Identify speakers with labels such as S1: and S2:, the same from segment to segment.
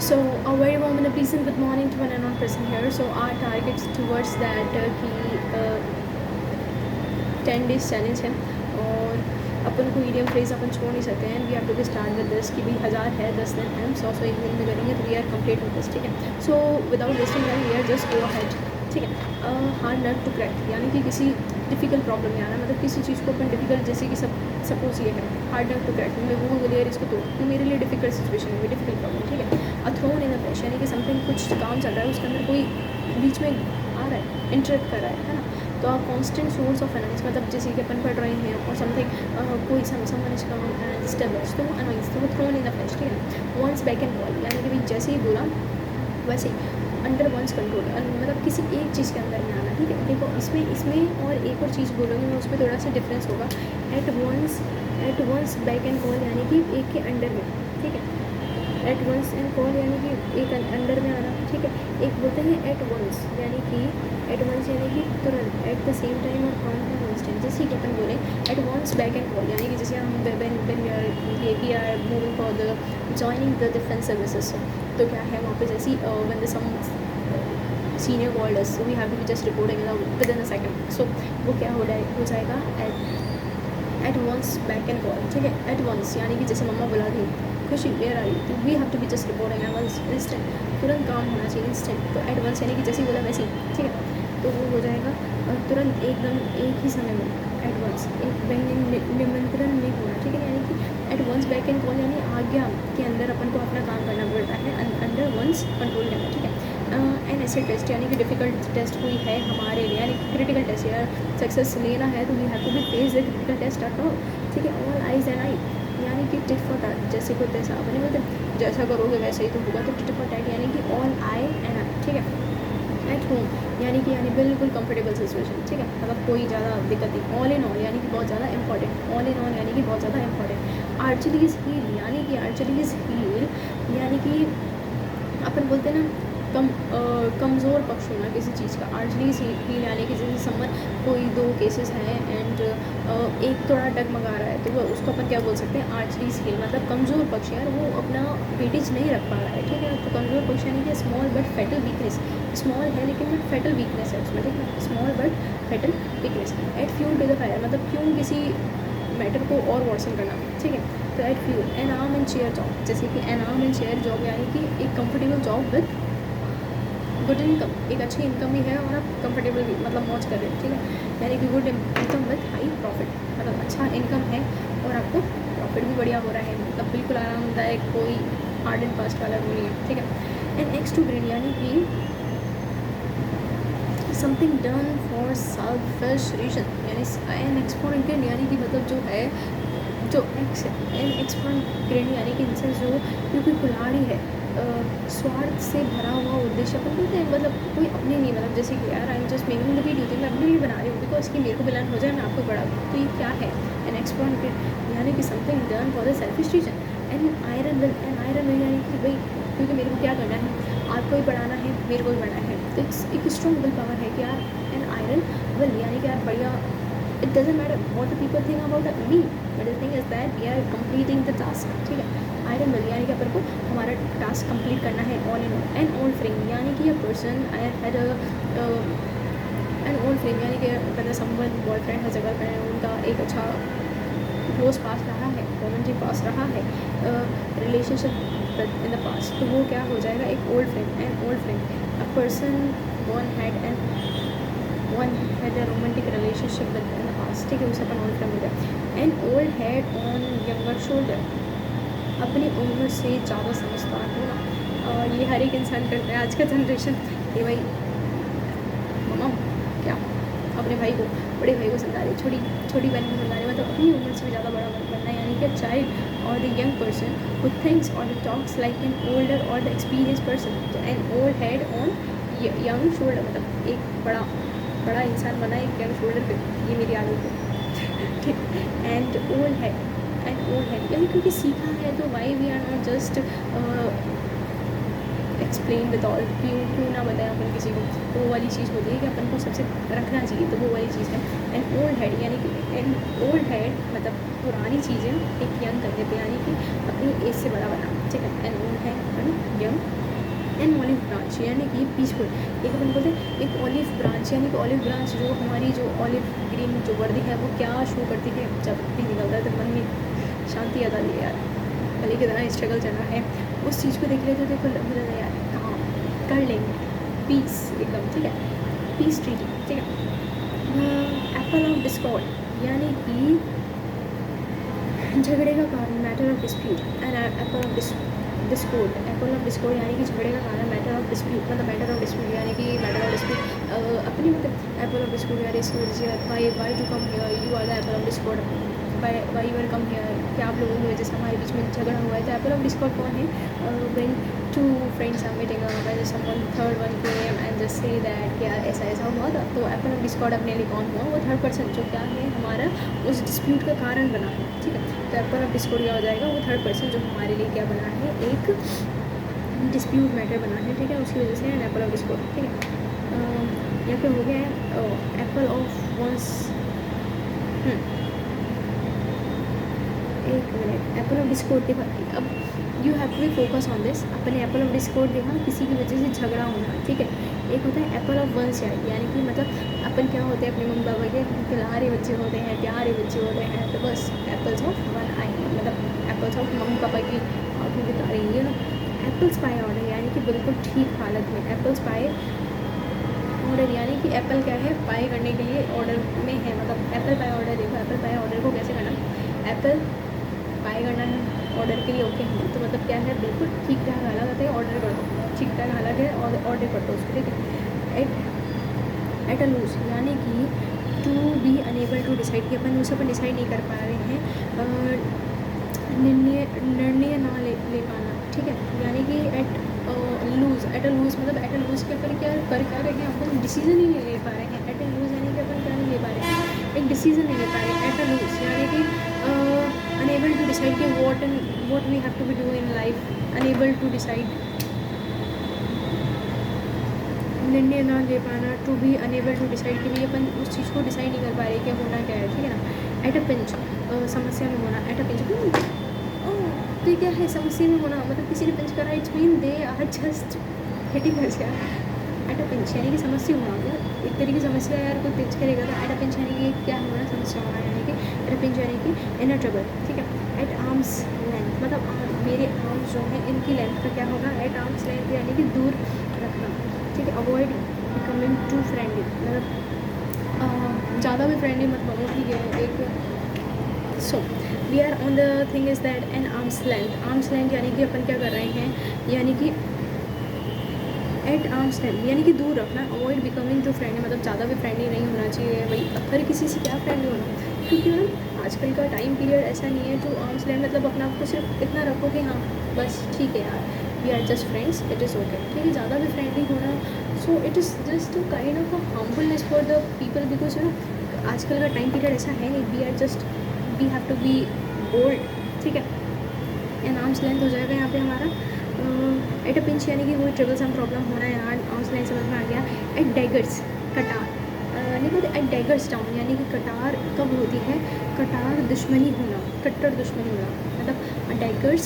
S1: So a very warm and a pleasant good morning to one and one person here. So our targets towards that कि 10 days challenge है और अपन को idiom phrase अपन छोड़ नहीं सकते हैं. We have to start with this कि भाई 1000 है 10 दिन है, 100 एक दिन में करेंगे तो we are complete with this. ठीक है. So without wasting time we are just go ahead. ठीक है. हार्ड नट टू क्रैक, यानी कि किसी डिफ़िकल्ट प्रॉब्लम में आना, मतलब किसी चीज़ को अपन डिफ़िकल्ट, जैसे कि सपोज ये है हार्ड नट टू क्रैक, मैं वो लेयर इसको तोड़ कि मेरे लिए डिफ़िकल्ट सिचुएशन है, डिफ़िकल्ट प्रॉब्लम. ठीक है. अ थ्रोन इन अ फ्रेश, यानी कि समथिंग कुछ काम चल रहा है, उसके अंदर कोई बीच में आ रहा है, इंटरप्ट कर रहा है ना. तो आप कॉन्स्टेंट सोर्स ऑफ अनाइंस, मतलब जैसे कि अपन पढ़ रहे हैं और समथिंग कोई समवन इज डिस्टर्बेंस, तो वो अनाइंस, तो वो थ्रोन इन द फ्लैश. ठीक है. वंस बैक एंड बॉल, यानी कि भाई जैसे ही बोला वैसे ही अंडर वंस कंट्रोल, मतलब किसी एक चीज़ के अंदर में आना. ठीक है. देखो इसमें और एक और चीज़ बोलूँगी मैं, उसमें थोड़ा सा डिफरेंस होगा. At once beck and call, यानी कि एक के अंडर में. ठीक है. एट वंस एंड कॉल यानी कि एक अंडर में आना. ठीक है. एक बोलते हैं एट वंस, यानी कि एट वंस यानी कि तुरंत, एट द सेम टाइम और कॉन्स्टेंट. जैसे कि अपन बोले at once beck and call, यानी कि जैसे हम we are moving for the joining the defence services, तो क्या है वहाँ पे जैसे when the some senior called us, we have to be just reporting within a second. So वो क्या हो जाएगा at once beck and call. ठीक है. एट वंस यानी कि जैसे मम्मा बुला दी, Khushi where are you, we have to be just reporting at once, instant, तुरंत काम होना चाहिए, इंस्टेंट. तो एट वंस यानी कि जैसे ही बोला वैसे ही. ठीक है. तो वो हो जाएगा तुरंत, एकदम एक ही समय में. एट वंस एक निमंत्रण में होना. ठीक है. यानी कि at once beck and call यानी आज्ञा के अंदर अपन को अपना काम करना पड़ता है, अंडर वंस कंट्रोल करना. ठीक है. एन एसिड टेस्ट, यानी कि डिफ़िकल्ट टेस्ट कोई है हमारे लिए, यानी क्रिटिकल टेस्ट, यार सक्सेस लेना है तो we have to be face the critical test at all. ठीक है. ऑल आइज एंड आई, यानी कि टिट फॉर टैट, जैसे को तैसा, अपने बोलते जैसा करोगे वैसे ही तो होगा, तो टिट फॉर टैट यानी कि ऑल आई एंड आई. ठीक है. एट होम यानी कि बिल्कुल कंफर्टेबल सिचुएशन. ठीक है. मतलब कोई ज़्यादा दिक्कत नहीं. ऑल इन ऑल यानी कि बहुत ज़्यादा इंपॉर्टेंट. ऑल इन ऑल यानी कि बहुत ज़्यादा इंपॉर्टेंट. आर्चरीज हील, यानी कि आर्चरीज हील यानी कि अपन बोलते हैं ना कमज़ोर पक्ष होना किसी चीज़ का. आर्चरीज हील यानी कि जैसे समझ कोई 2 केसेस हैं एंड एक थोड़ा डगमगा रहा है, तो वो उसको अपन क्या बोल सकते हैं, आर्चरीज हील. मतलब कमज़ोर पक्ष, यार वो अपना वेटेज नहीं रख पा रहा है. ठीक है. तो कमज़ोर पक्ष यानी कि small but fatal weakness. Small है लेकिन फैटल वीकनेस है उसमें. ठीक है. Small but fatal weakness. Add fuel to the fire, मतलब क्यों किसी मैटर को और वर्सन करना. ठीक है. तो at fuel an arm and chair job, जैसे कि an arm and chair job यानी कि एक comfortable job with good income, एक अच्छी इनकम भी है और आप कंफर्टेबल भी, मतलब मौज कर रहे हो. ठीक है. यानी कि good income with high profit, मतलब अच्छा इनकम है और आपको प्रॉफिट भी बढ़िया हो रहा है, मतलब बिल्कुल आरामदायक, कोई हार्ड एंड फास्ट वाला वो नहीं है. ठीक है. एंड नेक्स्ट टू ग्रीन यानी कि something done for selfish reason, यानी एन एक्सपोनेंट, यानी कि मतलब जो है जो एक्सपोनेंट यानी कि इनसे जो कोई खिलाड़ी है, स्वार्थ से भरा हुआ उद्देश्य, अपन बोलते हैं मतलब कोई अपने नहीं, मतलब जैसे कि यार I am just making the video, तो मैं अपने लिए बना रही हूँ बिकॉज कि मेरे को बिलान हो जाए, मैं आपको बढ़ा दूँ. तो ये क्या है, एन एक्सपोनेंट यानी कि something done for the selfish reason. An iron will यानी कि भाई क्योंकि मेरे को क्या करना है, आपको ही बढ़ाना है, मेरे को ही बढ़ाना है. तो एक स्ट्रॉन्ग विल पावर है कि यार एन आयरन विल, यानी कि यार बढ़िया, it doesn't matter what the people think about me, but the thing is that we are completing the task. ठीक है. आयरन विल यानी कि अपन को हमारा टास्क कंप्लीट करना है. All in all an old friend, यानी कि a person I had an old friend, यानी कि मतलब समवन बॉयफ्रेंड है, जगह फ्रेंड, उनका एक अच्छा क्लोज पास रहा है, रोमांटिक पास रहा है, रिलेशनशिप इन द पास्ट, तो वो क्या हो जाएगा, एक old friend. An old friend a person one had a romantic relationship with in the past. ठीक है. उसे अपन ओल्ड फ्रेंड हो गया. An old had on younger shoulder, अपनी उम्र से ज़्यादा समझदार होना. और ये हर एक इंसान करता है आज का जनरेशन. ये भाई मामा क्या अपने भाई को, बड़े भाई को समझा रही, छोटी बहन को समझा रही, मतलब अपनी उम्र से भी ज़्यादा बड़ा बनना, यानी कि चाइल्ड और the young person who thinks और टॉक्स लाइक एन ओल्डर और द एक्सपीरियंस पर्सन. तो an old had on young shoulder, मतलब एक बड़ा इंसान बना एक यंग शोल्डर पे, ये मेरी आदत है. ठीक. एंड ओल्ड है यानी क्योंकि सीखा है, तो why we are not just explain with all, क्यों ना बताएं अपन किसी को. तो वो वाली चीज़ होती है कि अपन को सबसे रखना चाहिए, तो वो वाली चीज़ है. एंड ओल्ड हेड यानी कि एंड ओल्ड हेड मतलब पुरानी चीज़ें एक यंग करने पे, यानी कि अपनी एज से बड़ा बना. ठीक है। एन ओन है यंग। एन ऑलिव ब्रांच यानी कि पीसफुल। एक अपन बोलते हैं एक ऑलिव ब्रांच, यानी कि ऑलिव ब्रांच जो हमारी जो ऑलिव ग्रीन जो वर्दी है वो क्या शो करती है, जब भी निकलता है तो मन में शांति आ जाती है यार, भले कितना स्ट्रगल चल रहा है उस चीज़ को देख लेते तो देखो लग जाता है यार काम कर लेंगे, पीस एकदम, ठीक है, पीस ट्रीटी, ठीक है। एप्पल ऑफ डिस्कॉर्ड यानी कि झगड़े का कारण, matter of dispute. And Apple of discord, Apple of discord यानी कि झगड़े का कारण, मैटर ऑफ डिस्प्यूट मतलब मैटर ऑफ डिस्प्यूट यानी कि मैटर ऑफ डिस्प्यूट अपनी मतलब एप्पल ऑफ डिस्कोर्ड यार इसकी वजह से why to come here, you are the apple of discord, why were come here, क्या आप लोगों की वजह से हमारे बीच में झगड़ा हुआ है। तो एप्पल ऑफ डिस्कोर्ड कौन है, when two friends are meeting when someone third one came and just say that कि यार ऐसा ऐसा हुआ था, तो एप्पल ऑफ डिस्कोर्ड अपने लिए कौन हुआ, वो थर्ड पर्सन जो क्या है हमारा उस डिस्प्यूट का कारण बना है, ठीक है। तो एप्पल ऑफ डिस्कोर्ड क्या हो जाएगा, वो थर्ड पर्सन जो हमारे लिए क्या बना है, एक डिस्प्यूट मैटर बना है, ठीक है, उसकी वजह से एप्पल ऑफ डिस्कोर्ड, ठीक है। यहाँ पे हो गया है एप्पल ऑफ वंस, एक मिनट, एप्पल ऑफ डिस्कोर्ड देखा, अब you have to be focus on this. अपने एप्पल ऑफ डिस्कोर्ड देखा किसी की वजह से झगड़ा होना, ठीक है। एक होता है एप्पल ऑफ वंस यानी कि मतलब अपन क्या होते हैं अपने मम्मी पापा के प्यारे बच्चे होते हैं, प्यारे बच्चे होते हैं, तो बस एप्पल्स ऑफ वन आई मतलब एप्पल्स ऑफ मम्मी पापा की आँखों की तारे ये ना। एप्पल्स पाए ऑर्डर यानी कि बिल्कुल ठीक हालत में, एप्पल्स पाए ऑर्डर यानी कि एप्पल क्या है, पाए करने के लिए ऑर्डर में है, मतलब एप्पल पाए ऑर्डर। देखो एप्पल पाए ऑर्डर को कैसे करना, एप्पल पाए करना है ऑर्डर के लिए, ओके है, तो मतलब क्या है बिल्कुल ठीक ठाक हालत आता है, ऑर्डर कर दो, ठीक ठाक हालत है और ऑर्डर कर दो उसको, ठीक है। एट अ लूज यानी कि to be unable to decide, कि अपन उसे अपन डिसाइड नहीं कर पा रहे हैं, निर्णय ना ले पाना, ठीक है, यानी कि एट लूज मतलब एट अ लूज के अपन क्या रहे हैं, अपन डिसीजन ही नहीं ले पा रहे हैं। एट अ लूज यानी कि अपन क्या नहीं ले पा रहे हैं, एक डिसीजन नहीं ले पा रहे हैं। एट अ लूज यानी कि अनेबल टू डिसाइड कि what we have to be do in life, unable to decide निर्णय ना ले पाना, to be unable to decide, के लिए अपन उस चीज़ को डिसाइड नहीं कर पा रहे कि होना क्या है, ठीक है ना। एट अ पिंच समस्या में होना, एट अ पिंच तो ये क्या है, समस्या में होना मतलब किसी ने पिंच करा, it's mean they are just hitting us यार। एट अ पिंच यानी कि समस्या होना, मतलब एक तरीके की समस्या यार कोई पिंच करेगा तो एट अ पिंच यानी कि क्या होना, समस्या होना, यानी कि एट अ पिंच यानी कि इन अ ट्रबल, ठीक है। एट आर्म्स लेंथ मतलब मेरे आर्म्स जो है इनकी लेंथ का क्या होगा, एट आर्म्स लेंथ यानी कि दूर रखना, ठीक है। अवॉइड बिकमिंग टू फ्रेंडली मतलब ज़्यादा भी फ्रेंडली मत बनो, ठीक है। एक so we are on the thing is that an arm's length यानी कि अपन क्या कर रहे हैं, यानी कि एट आर्म्स लेंथ यानी कि दूर रखना। अवॉइड बिकमिंग टू फ्रेंडली मतलब ज़्यादा भी फ्रेंडली नहीं होना चाहिए, भाई हर किसी से क्या फ्रेंडली होना, क्योंकि ना आजकल का टाइम पीरियड ऐसा नहीं है जो आर्म्स लेंथ मतलब अपना आपको सिर्फ इतना रखो कि हाँ बस ठीक है यार we are just friends, it is okay, ठीक है। ज़्यादा भी फ्रेंडली होना, so it is just kind of a harmfulness for the people, because you know आजकल का टाइम पीरियड ऐसा है नहीं, we have to be bold, ठीक है। एंड आर्म्स लेंथ हो जाएगा यहाँ पे हमारा एट अ पिंच यानी कि कोई ट्रिबल सम प्रॉब्लम होना है, यार आर्म्स लेंथ समझ में आ गया। एट डैगर्स कटार नहीं बोलते, एट डैगर्स डाउन यानी कि कटार कब होती है, कटार दुश्मनी होना, कट्टर दुश्मनी होना, मतलब डैगर्स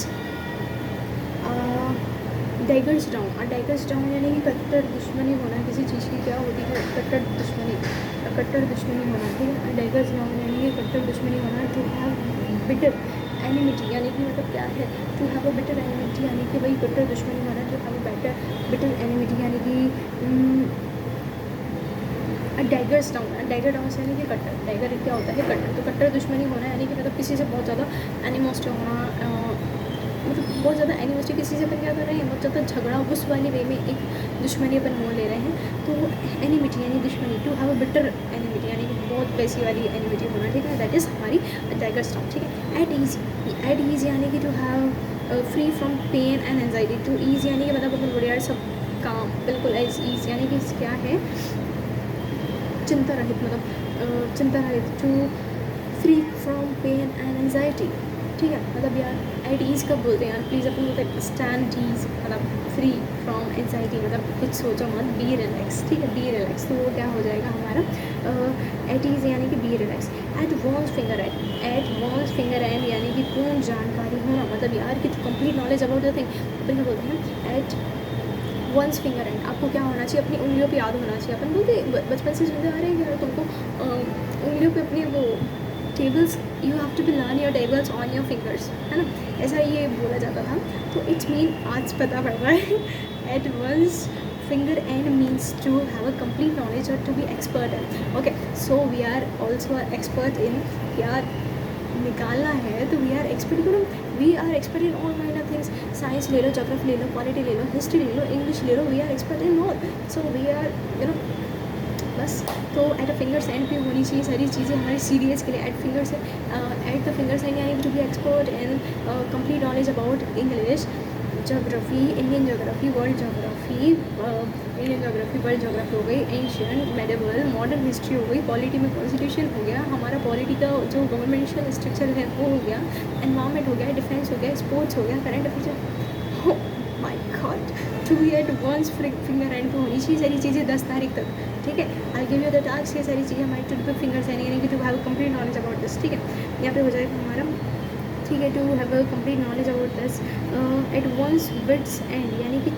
S1: डाउन यानी कि कट्टर दुश्मनी होना, किसी चीज़ की क्या होती है, कट्टर दुश्मनी होना, ठीक है। डैगर्स डाउन यानी कि कट्टर दुश्मनी होना। टू हैव बिटर एनिमिटी यानी कि मतलब क्या है, to have a bitter enmity यानी कि वही कट्टर दुश्मनी होना, to have a bitter enmity यानी कि डैगर्स डाउन यानी कि कट्टर, डैगर क्या होता है कट्टर, तो कट्टर दुश्मनी होना यानी कि मतलब किसी से बहुत ज़्यादा एनिमोस्टी होना, मतलब बहुत ज़्यादा एनिमोस्टी किसी से अपन क्या कर रहे हैं, बहुत ज़्यादा झगड़ा उस वाली वे में एक दुश्मनी अपन मोल ले रहे हैं, तो एनिमिटी यानी दुश्मनी। To have a bitter enmity यानी कि बहुत वैसी वाली एनिमिटी होना, ठीक है, दैट इज़ हमारी डैगर्स डाउन, ठीक है। एट ईज यानी कि to have free from pain and anxiety, to ease यानी कि मतलब अपन बोले यार सब काम बिल्कुल एज ईज यानी कि क्या है, चिंता रहित मतलब चिंता रहित। To free from pain and anxiety ठीक है, मतलब यार एट ईज़ कब बोलते हैं यार, प्लीज़ अपन बोलते हैं स्टैंड ईज़, मतलब फ्री फ्रॉम एंजाइटी, मतलब कुछ सोचो मत, बी रिलैक्स, ठीक है, बी रिलैक्स। तो वो क्या हो जाएगा हमारा एट ईज़ यानी कि be relax. At one's finger end, at one's finger end यानी कि पूर्ण जानकारी होना, मतलब यार कि complete knowledge about the thing. अपन क्या बोलते हैं एट वंस फिंगर एंड, आपको क्या होना चाहिए, अपनी उंगलियों पे याद होना चाहिए। अपन बोलते बचपन से सुनते आ रहे हैं कि यार तुमको उंगलियों पे अपनी वो tables, you have to be learn your tables on your fingers, है ना, ऐसा ये बोला जाता था। तो इट्स मीन आज पता पड़ रहा है at one's finger end means to have a complete knowledge और to be expert in. Okay, so we are also expert in, यार निकालना है तो वी आर एक्सपर्ट, करो we are expert in all kind of things. Science ले लो, geography ले लो, polity ले लो, हिस्ट्री ले लो, इंग्लिश ले लो, we are expert in all. So we are you know बस। तो एट अ फिंगर्स एंड पे होनी चाहिए सारी चीज़ें हमारी सीरियस के लिए। At fingers at the fingers end यानी to be expert in complete knowledge about English, geography, Indian geography, world geography, Indian geography, world geography हो गई, एंशियंट, मेडिवल, मॉडर्न हिस्ट्री हो गई, पॉलिटी में कॉन्स्टिट्यूशन हो गया, हमारा पॉलिटी का जो गवर्नमेंटल स्ट्रक्चर है वो हो गया, एनवायरनमेंट हो गया, डिफेंस हो गया, स्पोर्ट्स हो गया, current affairs. Oh my god, to be at one's finger end पे होनी चाहिए सारी चीज़ें 10 तारीख तक, ठीक है। I give you the task, ये सारी चीज़ें हमारी टू बी फिंगर्स यानी कि to have complete knowledge about this, ठीक है। यहाँ पे हो जाएगा हमारा, ठीक है, to have a complete knowledge about this. At one's wits end यानी कि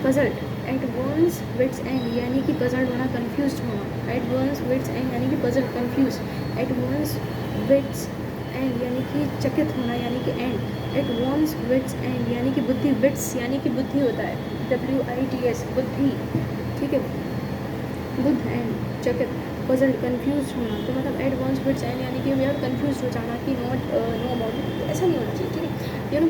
S1: puzzled, at one's wits end यानी कि पजल्ड होना, कन्फ्यूज होना। एट वंस विट्स एंड यानी कि puzzled, confuse. At one's wits end यानी कि चकित होना यानी कि end. At one's wits end यानी कि बुद्धि, विट्स यानी कि बुद्धि होता है, WITS, बुद्धि, ठीक है, बुद्ध एंड चकित, पजल, कन्फ्यूज होना। तो मतलब एट वंस विट्स एंड यानी कि वी आर कन्फ्यूज हो जाना कि नॉट नो अबाउट इट, ऐसा नहीं होना चाहिए, ठीक है। यू नो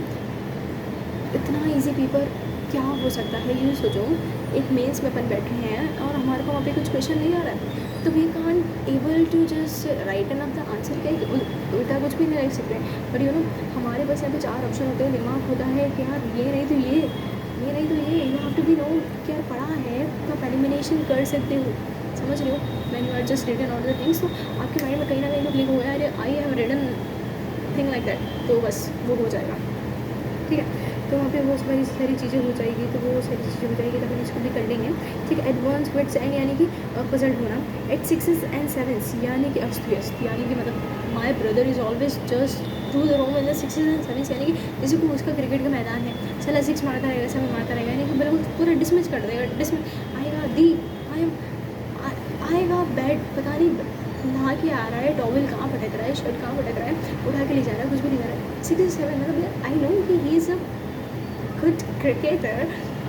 S1: इतना ईजी पेपर क्या हो सकता है, यूँ सोचो एक मेंस में अपन बैठे हैं और हमारे को वहाँ पे कुछ क्वेश्चन नहीं आ रहा है, तो we can't able to just write an of the answer, क्या उल्टा कुछ भी नहीं लिख सकते। बट यू नो हमारे पास यहाँ पे 4 ऑप्शन होते हैं, दिमाग होता है कि यार ये नहीं तो ये नहीं तो ये, you have to be know कि यार पढ़ा है तो आप एलिमिनेशन कर सकते हो, समझ रहे हो, when you are just written all the things. तो आपके माइंड में कहीं ना कहीं तो क्लिक हो गया, अरे I have written thing like that, तो बस वो हो जाएगा, ठीक है। तो वहाँ पे वो सारी चीज़ें हो जाएगी, तो वो सारी चीज़ें हो जाएगी, तो अपन इसको भी कर लेंगे, ठीक है। एडवांस विट्स एंड यानी कि पजल होना। एट सिक्सेस एंड सेवन्स यानी कि अस्त व्यस्त, यानी कि मतलब my brother is always just through the roam in the sixes and sevens, यानी कि जैसे को उसका क्रिकेट का मैदान है, चला 6 मारता रहेगा, 7 मारता रहेगा, यानी कि बिल्कुल पूरा डिसमिस कर देगा, डिसमिस आएगा, दी आएगा बैट, पता नहीं नहा के आ रहा है, टॉवल कहाँ भटक रहा है, शर्ट कहाँ भटक रहा है, उठा के ले जा रहा है, कुछ भी नहीं कर रहा है। 6 से 7 मतलब आई नो कि he is a good cricketer,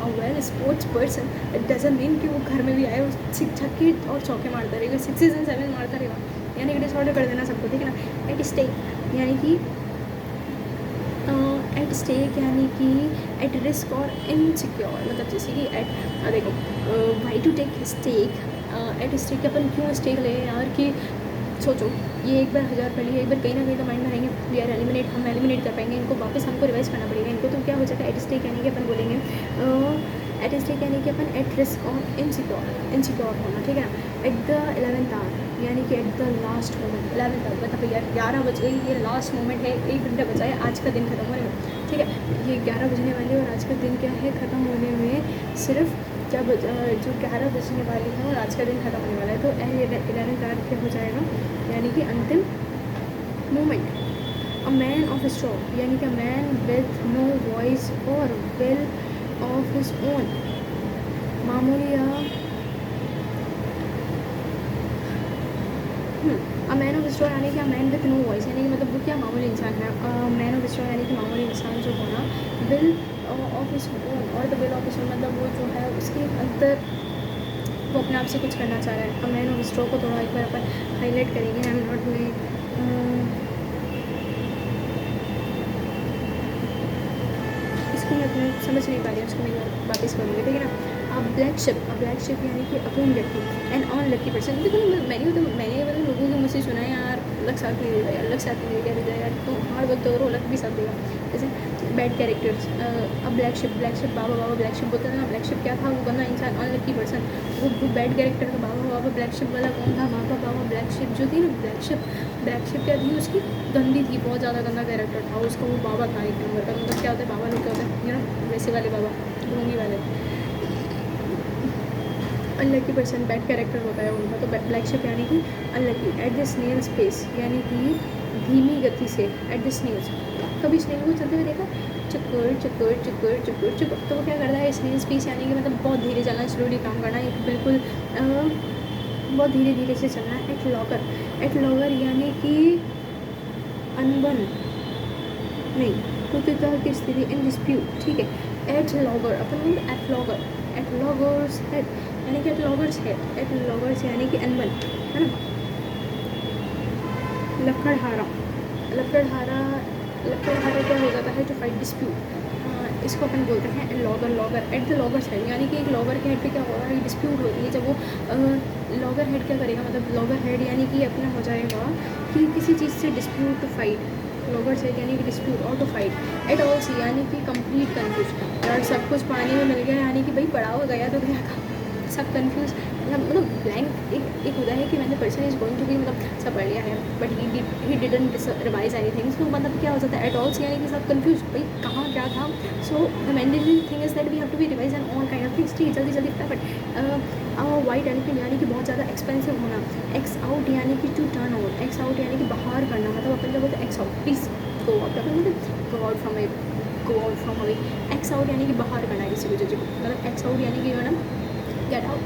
S1: a well sports person, it doesn't mean कि वो घर में भी आए और छक्के और चौके मारता रहेगा, 6 एंड 7 मारता रहेगा, यानी कि डिसऑर्डर कर देना सबको, ठीक है ना। एट स्टेक यानी कि एट स्टेक यानी कि एट रिस्क और इनसिक्योर, मतलब जैसे कि एट देखो why to take stake, at stake अपन क्यों स्टेक ले यार, कि सोचो ये एक बार 1000 पढ़ लिया, एक बार कहीं ना कहीं तो माइंड में रहेंगे, वी आर एलिमिनेट, हम एलिमिनेट कर पाएंगे इनको, वापस हमको रिवाइज करना पड़ेगा इनको, तो क्या हो जाएगा एट स्टेक यानी कि अपन बोलेंगे एट स्टेक यानी कि अपन एट रिस्क और इनसिक्योर होना, ठीक है ना। एट द 11th आवर यानी कि at the last moment, 11th hour मतलब यार 11 बज गई, ये लास्ट मोमेंट है, 1 घंटा बचा है आज का दिन खत्म होने में, ठीक है। ये 11 बजने वाले और आज का दिन क्या है ख़त्म होने में सिर्फ क्या जो 11 बजने वाली है और आज का दिन खत्म होने वाला है, तो 11th आवर क्या हो जाएगा, यानी कि अंतिम moment. A man of straw यानी कि a man with no voice और विल ऑफ हिज ओन, मामूली अ मैन ऑफ स्ट्रॉ यानी कि a man with no voice, यानी कि मतलब वो क्या मामूली इंसान है, मैन ऑफ स्ट्रॉ यानी कि मामूली इंसान जो होना, विल ऑफ हिज ओन, और the will of his own मतलब वो जो है उसके अंदर वो अपने आप से कुछ करना चाह रहा है। मैन ऑफ स्ट्रॉ को थोड़ा एक बार अपन हाईलाइट करेंगे, आई एम नॉट डूइंग, इसको मैं अपने समझ नहीं पा रही हूँ, उसको मैं वापस करूँगी, ठीक है ना। ब्लैक शिप यानी कि अपोनलकी, एन अनलकी पर्सन। देखो मैंने लोगों के मुझसे सुना है यार लक साथ नहीं देगा यार, लक साथ नहीं देगा यार, तो हार्ड वर्क तो करो लक भी साथ देगा। जैसे बैड कैरेक्टर्स, अब black ship baa baa black ship बोलता था ना, ब्लैक शिप क्या था, वो बंदा इंसान अनलकी पर्सन, वो बैड कैरेक्टर था। बाबा ब्लैक शिप वाला कौन था, बाबा ब्लैक शिप जो थी ना, ब्लैक शिप क्या थी उसकी, गंदी थी, बहुत ज़्यादा गंदा कैरेक्टर था उसका, वो बाबा था एक नंबर का। मतलब क्या होता है बाबा लोग क्या होते हैं, यू नो वैसे वाले बाबा, ढोंगी वाले अनलकी पर्सन बैड कैरेक्टर होता है उनका। तो ब्लैक शिप यानी कि unlucky. At the snail's pace यानी कि धीमी गति से, एट द स्नेल्स, कभी स्नेल को चलते हुए देखा, चक्कर चक्कर चक्कर चक्कर चक्कर, तो वो क्या करता है स्नेल्स पेस यानी कि मतलब बहुत धीरे चलना, स्लोली काम करना, एक बिल्कुल बहुत धीरे धीरे से चलना। एट लॉगर यानी कि अनबन नहीं, प्रतिता की स्थिति, इन डिस्प्यूट, ठीक है। एट लॉगर अपन एट लॉगर्स हेड यानी कि एट लॉगर्स यानी कि अनबन, है ना। लकड़हारा क्या हो जाता है, टू फाइट डिस्प्यूट, इसको अपन बोलते हैं logger. At the loggers head यानी कि एक लॉगर के हेड पे क्या होगा, डिस्प्यूट होती है। जब वो लॉगर हेड क्या करेगा, मतलब लॉगर हेड यानी कि अपना हो जाएगा कि किसी चीज़ से dispute, to fight, logger head यानी कि डिस्प्यूट और to fight. At all sea यानी कि कंप्लीट कन्फ्यूज, यार सब कुछ पानी में मिल गया यानी कि भाई पड़ा हो गया तो गया था, सब कन्फ्यूज, मतलब ब्लैंक एक होता है कि मैंने person is going to be, मतलब सब पढ़ लिया है but he didn't revise anything, तो मतलब क्या हो जाता है एट ऑल सी यानी कि सब कन्फ्यूज, भाई कहाँ क्या था। So the mandatory thing is that we have to be revise and all kind of things, ठीक है जल्दी फटाफट। वाइट एलिफेंट यानी कि बहुत ज़्यादा एक्सपेंसिव होना। एक्स आउट यानी कि to turn out, axe out यानी कि बाहर करना, मतलब अपन जब बोलते हैं axe out, please go out, अपन मतलब go out from away, axe out यानी कि बाहर करना किसी को, जो मतलब एक्स आउट यानी कि madam get out,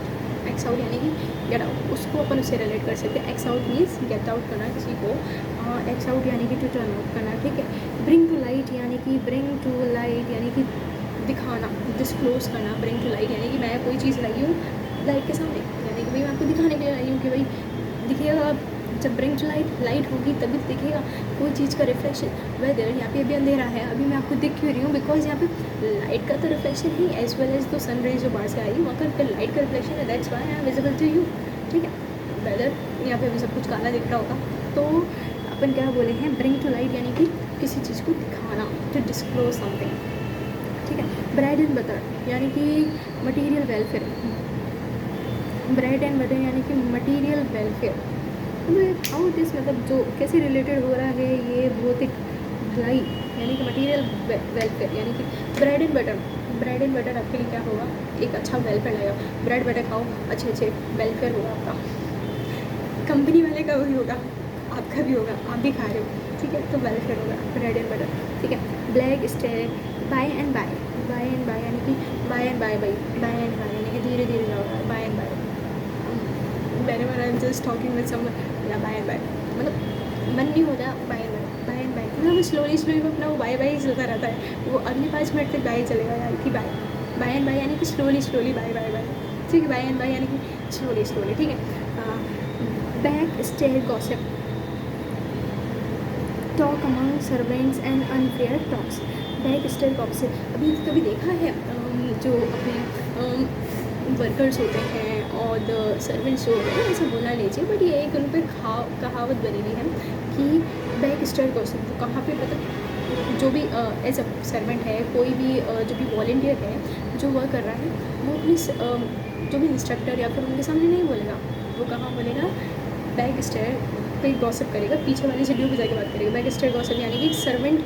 S1: axe out यानी कि गेट आउट, उसको अपन उससे रिलेट कर सकते हैं। Axe out means get out करना किसी को, एक्स आउट यानी कि टू टर्न आउट करना, ठीक है। ब्रिंग टू लाइट यानी कि दिखाना, डिस्क्लोज करना। ब्रिंग टू लाइट यानी कि मैं कोई चीज़ लाई हूँ लाइट के सामने, यानी कि भाई मैं आपको दिखाने के लिए लाई हूँ कि भाई दिखेगा, जब ब्रिंग टू लाइट होगी तभी तो दिखेगा कोई चीज़ का रिफ्लेक्शन। वेदर यहाँ पे अभी अंधेरा है, अभी मैं आपको दिख क्यों रही हूँ, बिकॉज यहाँ पे लाइट का तो रिफ्लेक्शन ही एज वेल एज तो सन रेज जो बाहर से आई वहाँ का लाइट का रिफ्लेक्शन है, that's why I am visible to you, ठीक है। वेदर यहाँ पे अभी सब कुछ काला दिख रहा होगा, तो अपन क्या बोले हैं, ब्रिंग टू लाइट यानी कि किसी चीज़ को दिखाना, टू डिस्क्लोज समथिंग, ठीक है। ब्रेड एंड बटर यानी कि material welfare, bread and butter यानी कि मटीरियल वेलफेयर, हाउ दिस, मतलब जो कैसे रिलेटेड हो रहा है ये भौतिक भलाई, यानी कि मटीरियल वेलफेयर यानी कि ब्रेड एंड बटर आपके लिए क्या होगा, एक अच्छा वेलफेयर लाएगा। ब्रेड बटर खाओ, अच्छे वेलफेयर होगा आपका, कंपनी वाले का भी होगा, आपका भी होगा, आप भी खा रहे हो, ठीक है, तो वेलफेयर होगा ब्रेड एंड बटर, ठीक है। Black stair, by and by यानी कि बाय एंड बाय यानी कि धीरे धीरे जाओगा, by and by, whenever I'm just talking with someone, या बाय एंड बाय, मतलब मन नहीं होता बाय एंड बाय, मतलब स्लोली अपना वो बाय ही चलता रहता है, वो अगले 5 मिनट तक बाय चलेगा यार कि बाय एंड बाय यानी कि स्लोली बाय, ठीक है। बाय एंड बाय यानी कि स्लोली, ठीक है। Back stair gossip, talk among servants and unfair talks, back stair gossip, अभी कभी देखा है जो अपने वर्कर्स होते हैं और द सर्वेंट्स जो होते हैं, ऐसा बोलना लीजिए, बट ये एक उन पर कहावत बनी हुई है कि बैक स्टेयर गॉसिप, वो कहाँ पे, मतलब जो भी एज अ सर्वेंट है, कोई भी जो भी वॉलंटियर है जो वर्क कर रहा है, वो अपनी जो भी इंस्ट्रक्टर या फिर उनके सामने नहीं बोलेगा, वो कहाँ बोलेगा, बैक स्टेयर पे गॉसिप करेगा, पीछे वाली सीढ़ियों पे जाके बात करेगा। बैक स्टेयर गॉसिप यानी कि सर्वेंट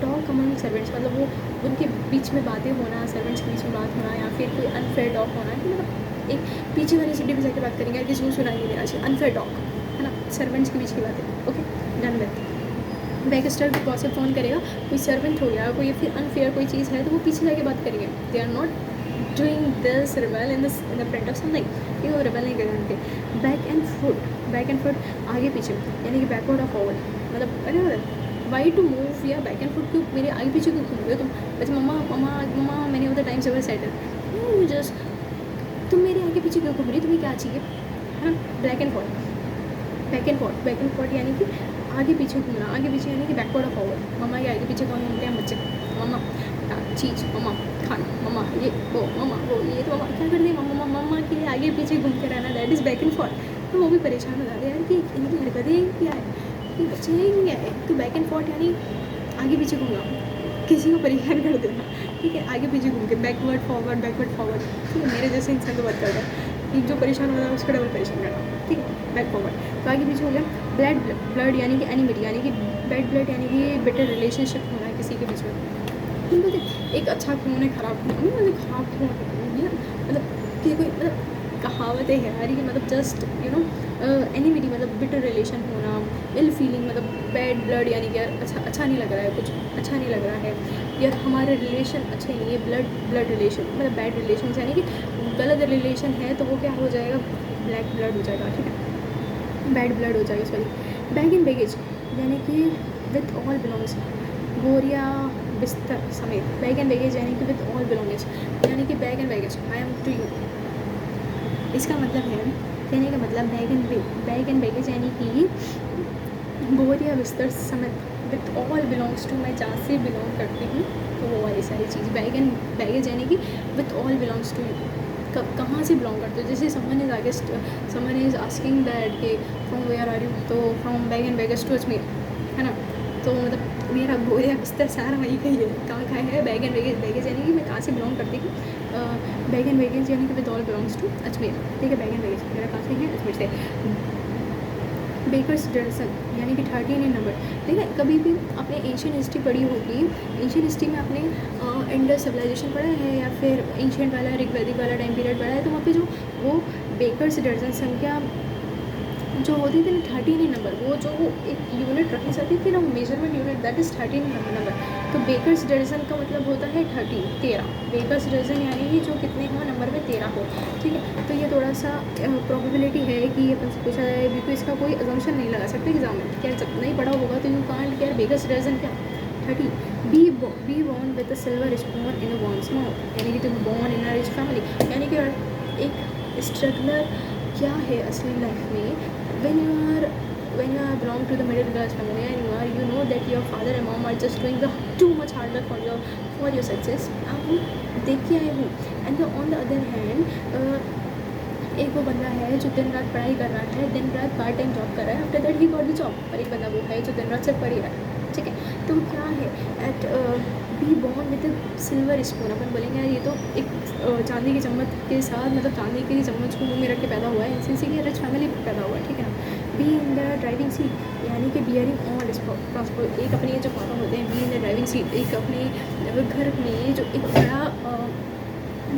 S1: टॉक अमंग सर्वेंट्स, मतलब वो उनके बीच में बातें होना, सर्वेंट्स के बीच में बात होना, या फिर कोई अनफेयर टॉक होना, कि मतलब एक पीछे वाली सीढ़ी पे जाके बात करेंगे, किसी को सुनाई नहीं देना चाहिए, अनफेयर टॉक, है ना, सर्वेंट्स के बीच की बातें, okay done with. Back stair gossip कौन करेगा, कोई सर्वेंट हो गया, कोई फिर अनफेयर कोई चीज़ है तो वो पीछे जाके बात करेंगे, they are not doing this rebel in the front of something, ठीक है, वो रिबेल नहीं करेंगे। बैक एंड फुट आगे पीछे यानी कि बैकवर्ड और फॉरवर्ड, मतलब अरे वाई टू मूव या बैक एंड फुट क्यों, मेरे आगे पीछे क्यों घूम रहे हो तुम, वैसे मम्मा मैंने of the times ever settle, just तुम मेरे आगे पीछे क्यों घूम रही, तुम्हें क्या चाहिए, है ना। बैक एंड फॉरवर्ड यानी कि आगे पीछे घूमना, आगे पीछे यानी कि बैकवर्ड और फॉरवर्ड, मम्मा के आगे पीछे कौन घूमते हैं, बच्चे, मम्मा चीज़, मम्मा खाना, मम्मा ये वो मम्मा वो ये तो मम्मा क्या कर दी मम्मा मम्मा के लिए आगे पीछे घूम के रहना, that is back and forth. तो वो भी परेशान हो जाते हैं यार कि इनकी हरकतें क्या है, ये बच्चे हैं क्या है। तो बैक एंड फॉर्थ यानी आगे पीछे घूमना, किसी को परेशान कर देना, ठीक है, आगे पीछे घूम के बैकवर्ड फॉरवर्ड, ठीक है। मेरे जैसे इंसान तो बात करता है कि जो परेशान हो रहा है उसको डबल परेशान करना, ठीक है, बैक फॉरवर्ड। तो आगे पीछे हो गया। ब्लड यानी कि एनिमिटी, यानी कि बैड ब्लड यानी कि बेटर रिलेशनशिप होना है किसी के बीच में। हम बोलते एक अच्छा खून है खराब खून, मतलब खराब खून है मतलब कि कोई मतलब कहावत है यार कि मतलब जस्ट यू नो एनिमिटी मतलब बिटर रिलेशन होना, इल फीलिंग मतलब बैड ब्लड यानी कि यार अच्छा नहीं लग रहा है, कुछ अच्छा नहीं लग रहा है यार, हमारे रिलेशन अच्छे नहीं है, ब्लड रिलेशन मतलब बैड रिलेशन यानी कि गलत रिलेशन है, तो वो क्या हो जाएगा, ब्लैक ब्लड हो जाएगा, ठीक है, बैड ब्लड हो जाएगा, सॉरी। बैग एंड बैगेज यानी कि विथ ऑल बिलोंग्स, बोरिया बिस्तर समेत। बैग एंड बैगेज यानी कि विथ ऑल बिलोंगिंग्स, यानी कि bag and baggage I am to you. इसका मतलब है, कहने का मतलब बैग एंड बैगेज यानी कि बोरिया बिस्तर समेत विथ ऑल बिलोंग्स टू, मैं जहाँ से बिलोंग करती हूँ तो वो वाली सारी चीज़। बैग एंड बैगेज यानी कि with all belongs to you, कहाँ से बिलोंग करते हो। जैसे समवन इज़ आस्किंग दैट कि फ्रॉम वेयर आर यू, तो from bag and baggage to Ajmer, है ना। तो मतलब मेरा बोरिया बिस्तर सारा वहीं का ही है, कहाँ है बैग एंड बैगेज यानी कि मैं कहाँ से बिलोंग करती हूँ। बैग एंड बैगेज यानी कि with all belongs to Ajmer, ठीक है। बैग एंड बैगेज मेरा कहाँ से है, अजमेर से। बेकर्स डजन यानी कि 13 इन नंबर, ठीक है। कभी भी आपने एंशियंट हिस्ट्री पढ़ी होगी, एंशियंट हिस्ट्री में आपने इंडस सिविलाइजेशन पढ़ा है या फिर एंशियंट वाला ऋग्वैदिक वाला टाइम पीरियड पढ़ा है, तो वहाँ पे जो वो बेकर्स डजन संख्या जो होती थी ना 13 नंबर, वो जो एक यूनिट रखी जाती थी ना, measurement unit, that is 13 number. तो बेकर्स डजन का मतलब होता है 13। बेकर्स डजन यानी कि जो कितने हो नंबर में 13 हो, ठीक है। तो ये थोड़ा सा प्रोबेबिलिटी है कि अपन से पूछा जाए, बिल्कुल इसका कोई अजम्पशन नहीं लगा सकते एग्जाम में, क्या जब नहीं पढ़ा होगा तो you can't care bakers dozen क्या 30। Be born with a silver spoon in a one's mouth, यानी कि तुम born in a rich family, यानी कि एक स्ट्रगलर क्या है असली लाइफ में। when you are belong to the middle class family and you know that your father and mom are just doing the too much hard work for your success, आप वो देख के आए हो। And on the other hand एक वो बंदा है जो दिन रात पढ़ाई कर रहा है, दिन रात पार्ट टाइम जॉब कर रहा है, after that he got the job. और एक बंदा वो है जो दिन रात सिर्फ पढ़ ही रहा है, ठीक है। तो क्या है at be born with silver spoon, अपन बोलेंगे यार ये तो एक चांदी की चम्मच के साथ, मतलब चांदी की चम्मच को मुँह में रख के पैदा हुआ है, एनसीसी की रिच फैमिली पैदा हुआ है, ठीक है ना। B in the driving seat यानी कि बियरिंग ऑल ट्रांसपोर्ट, एक अपने जो पापा होते हैं B in the driving seat, एक अपने घर में जो एक बड़ा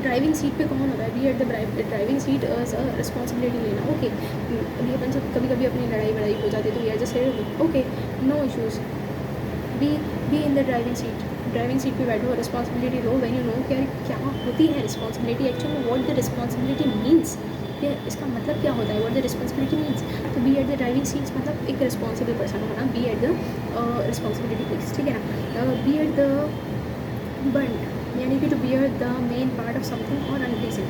S1: ड्राइविंग सीट पे कौन होता है, be at the driving seat responsibility लेना, ओके। अभी अपन सब कभी कभी अपनी लड़ाई हो जाती है तो we are just okay, no issues. Be in the driving seat पे बैठो, रिस्पॉन्सिबिलिटी लो व्हेन यू नो क्या होती है responsibility, actually what the responsibility means, इसका मतलब क्या होता है, व्हाट द रिस्पॉन्सिबिलिटी मीन्स। तो be at the driving seats मतलब एक रिस्पॉन्सिबल पर्सन होना, be at the responsibility please, ठीक है ना। बी एट द बंड यानी कि to bear the main part of something और अनप्लीजिंग,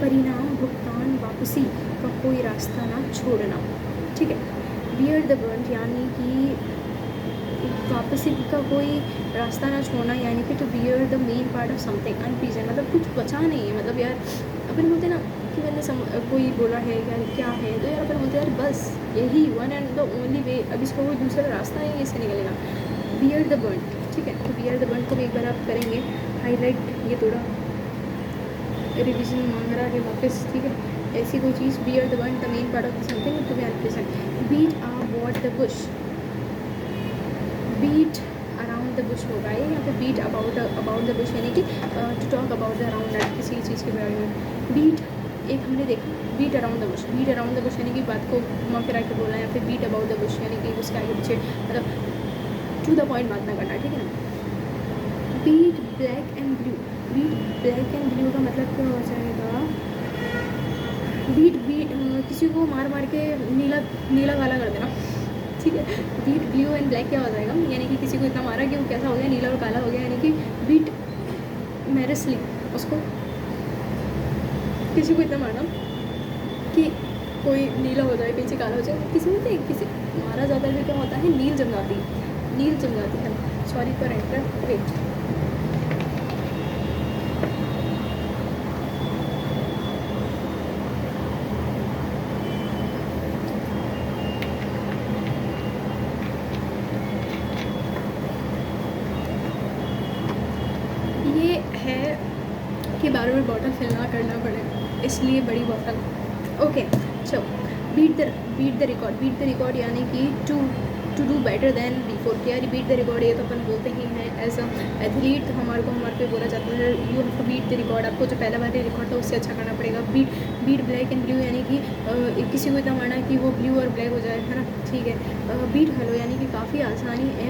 S1: परिणाम भुगतान वापसी का कोई रास्ता ना छोड़ना, ठीक है। बियर द बंड यानी कि वापसी का कोई रास्ता ना छोड़ना, यानी कि to bear the main part of something unpleasant, मतलब कुछ बचा नहीं है, मतलब यार अपन बोलते ना कि मैंने कोई बोला है यार क्या है, तो यार अपन बोलते यार बस यही one and the only way, अब इसका कोई दूसरा रास्ता नहीं है इससे निकलेगा। बियर द बंड, ठीक है। तो बियर द बंड को भी एक बार आप करेंगे हाईलाइट, ये थोड़ा रिविजन मांग रहा है वापस, ठीक है। ऐसी कोई चीज़, bear the bund the main part of something to be unpleasant. Beat about the bush, beat around the bush होगा ये, या फिर बीट अबाउट द बुश यानी कि to talk about the around that, किसी चीज़ के बारे में। बीट एक हमने देखा, beat around the bush, beat around the bush यानी कि बात को घुमा फिरा के बोलना, या फिर बीट अबाउट द बुश यानी कि उसके आगे पीछे मतलब टू द पॉइंट बात ना करना, ठीक है ना। Beat black and blue, beat black and blue का मतलब क्या हो जाएगा, बीट किसी को मार के नीला काला कर देना, ठीक है। बीट ब्लू एंड ब्लैक क्या हो जाएगा, यानी कि किसी को इतना मारा कि वो कैसा हो गया, नीला और काला हो गया, यानी कि बीट मैरिसली, उसको किसी को इतना मारा कि कोई नीला हो जाए पीछे काला हो जाए, किसी मारा जाता है तो क्या होता है, नील जम जाती है। Sorry for enter, wait. कि बार बार बॉटल फिल ना करना पड़े, इसलिए बड़ी bottle. Okay, so beat the record यानी कि to do better than before. क्या बीट द रिकॉर्ड, ये तो अपन बोलते ही हैं एज अ एथलीट। तो हमारे पे बोला जाता है you have to beat the record. आपको जो पहला वाला रिकॉर्ड था उससे अच्छा करना पड़ेगा। बीट ब्लैक एंड ब्लू यानी कि किसी को इतना मारना कि वो ब्लू और ब्लैक हो जाए, है ना, ठीक है। बीट हेलो यानी कि काफ़ी आसानी है।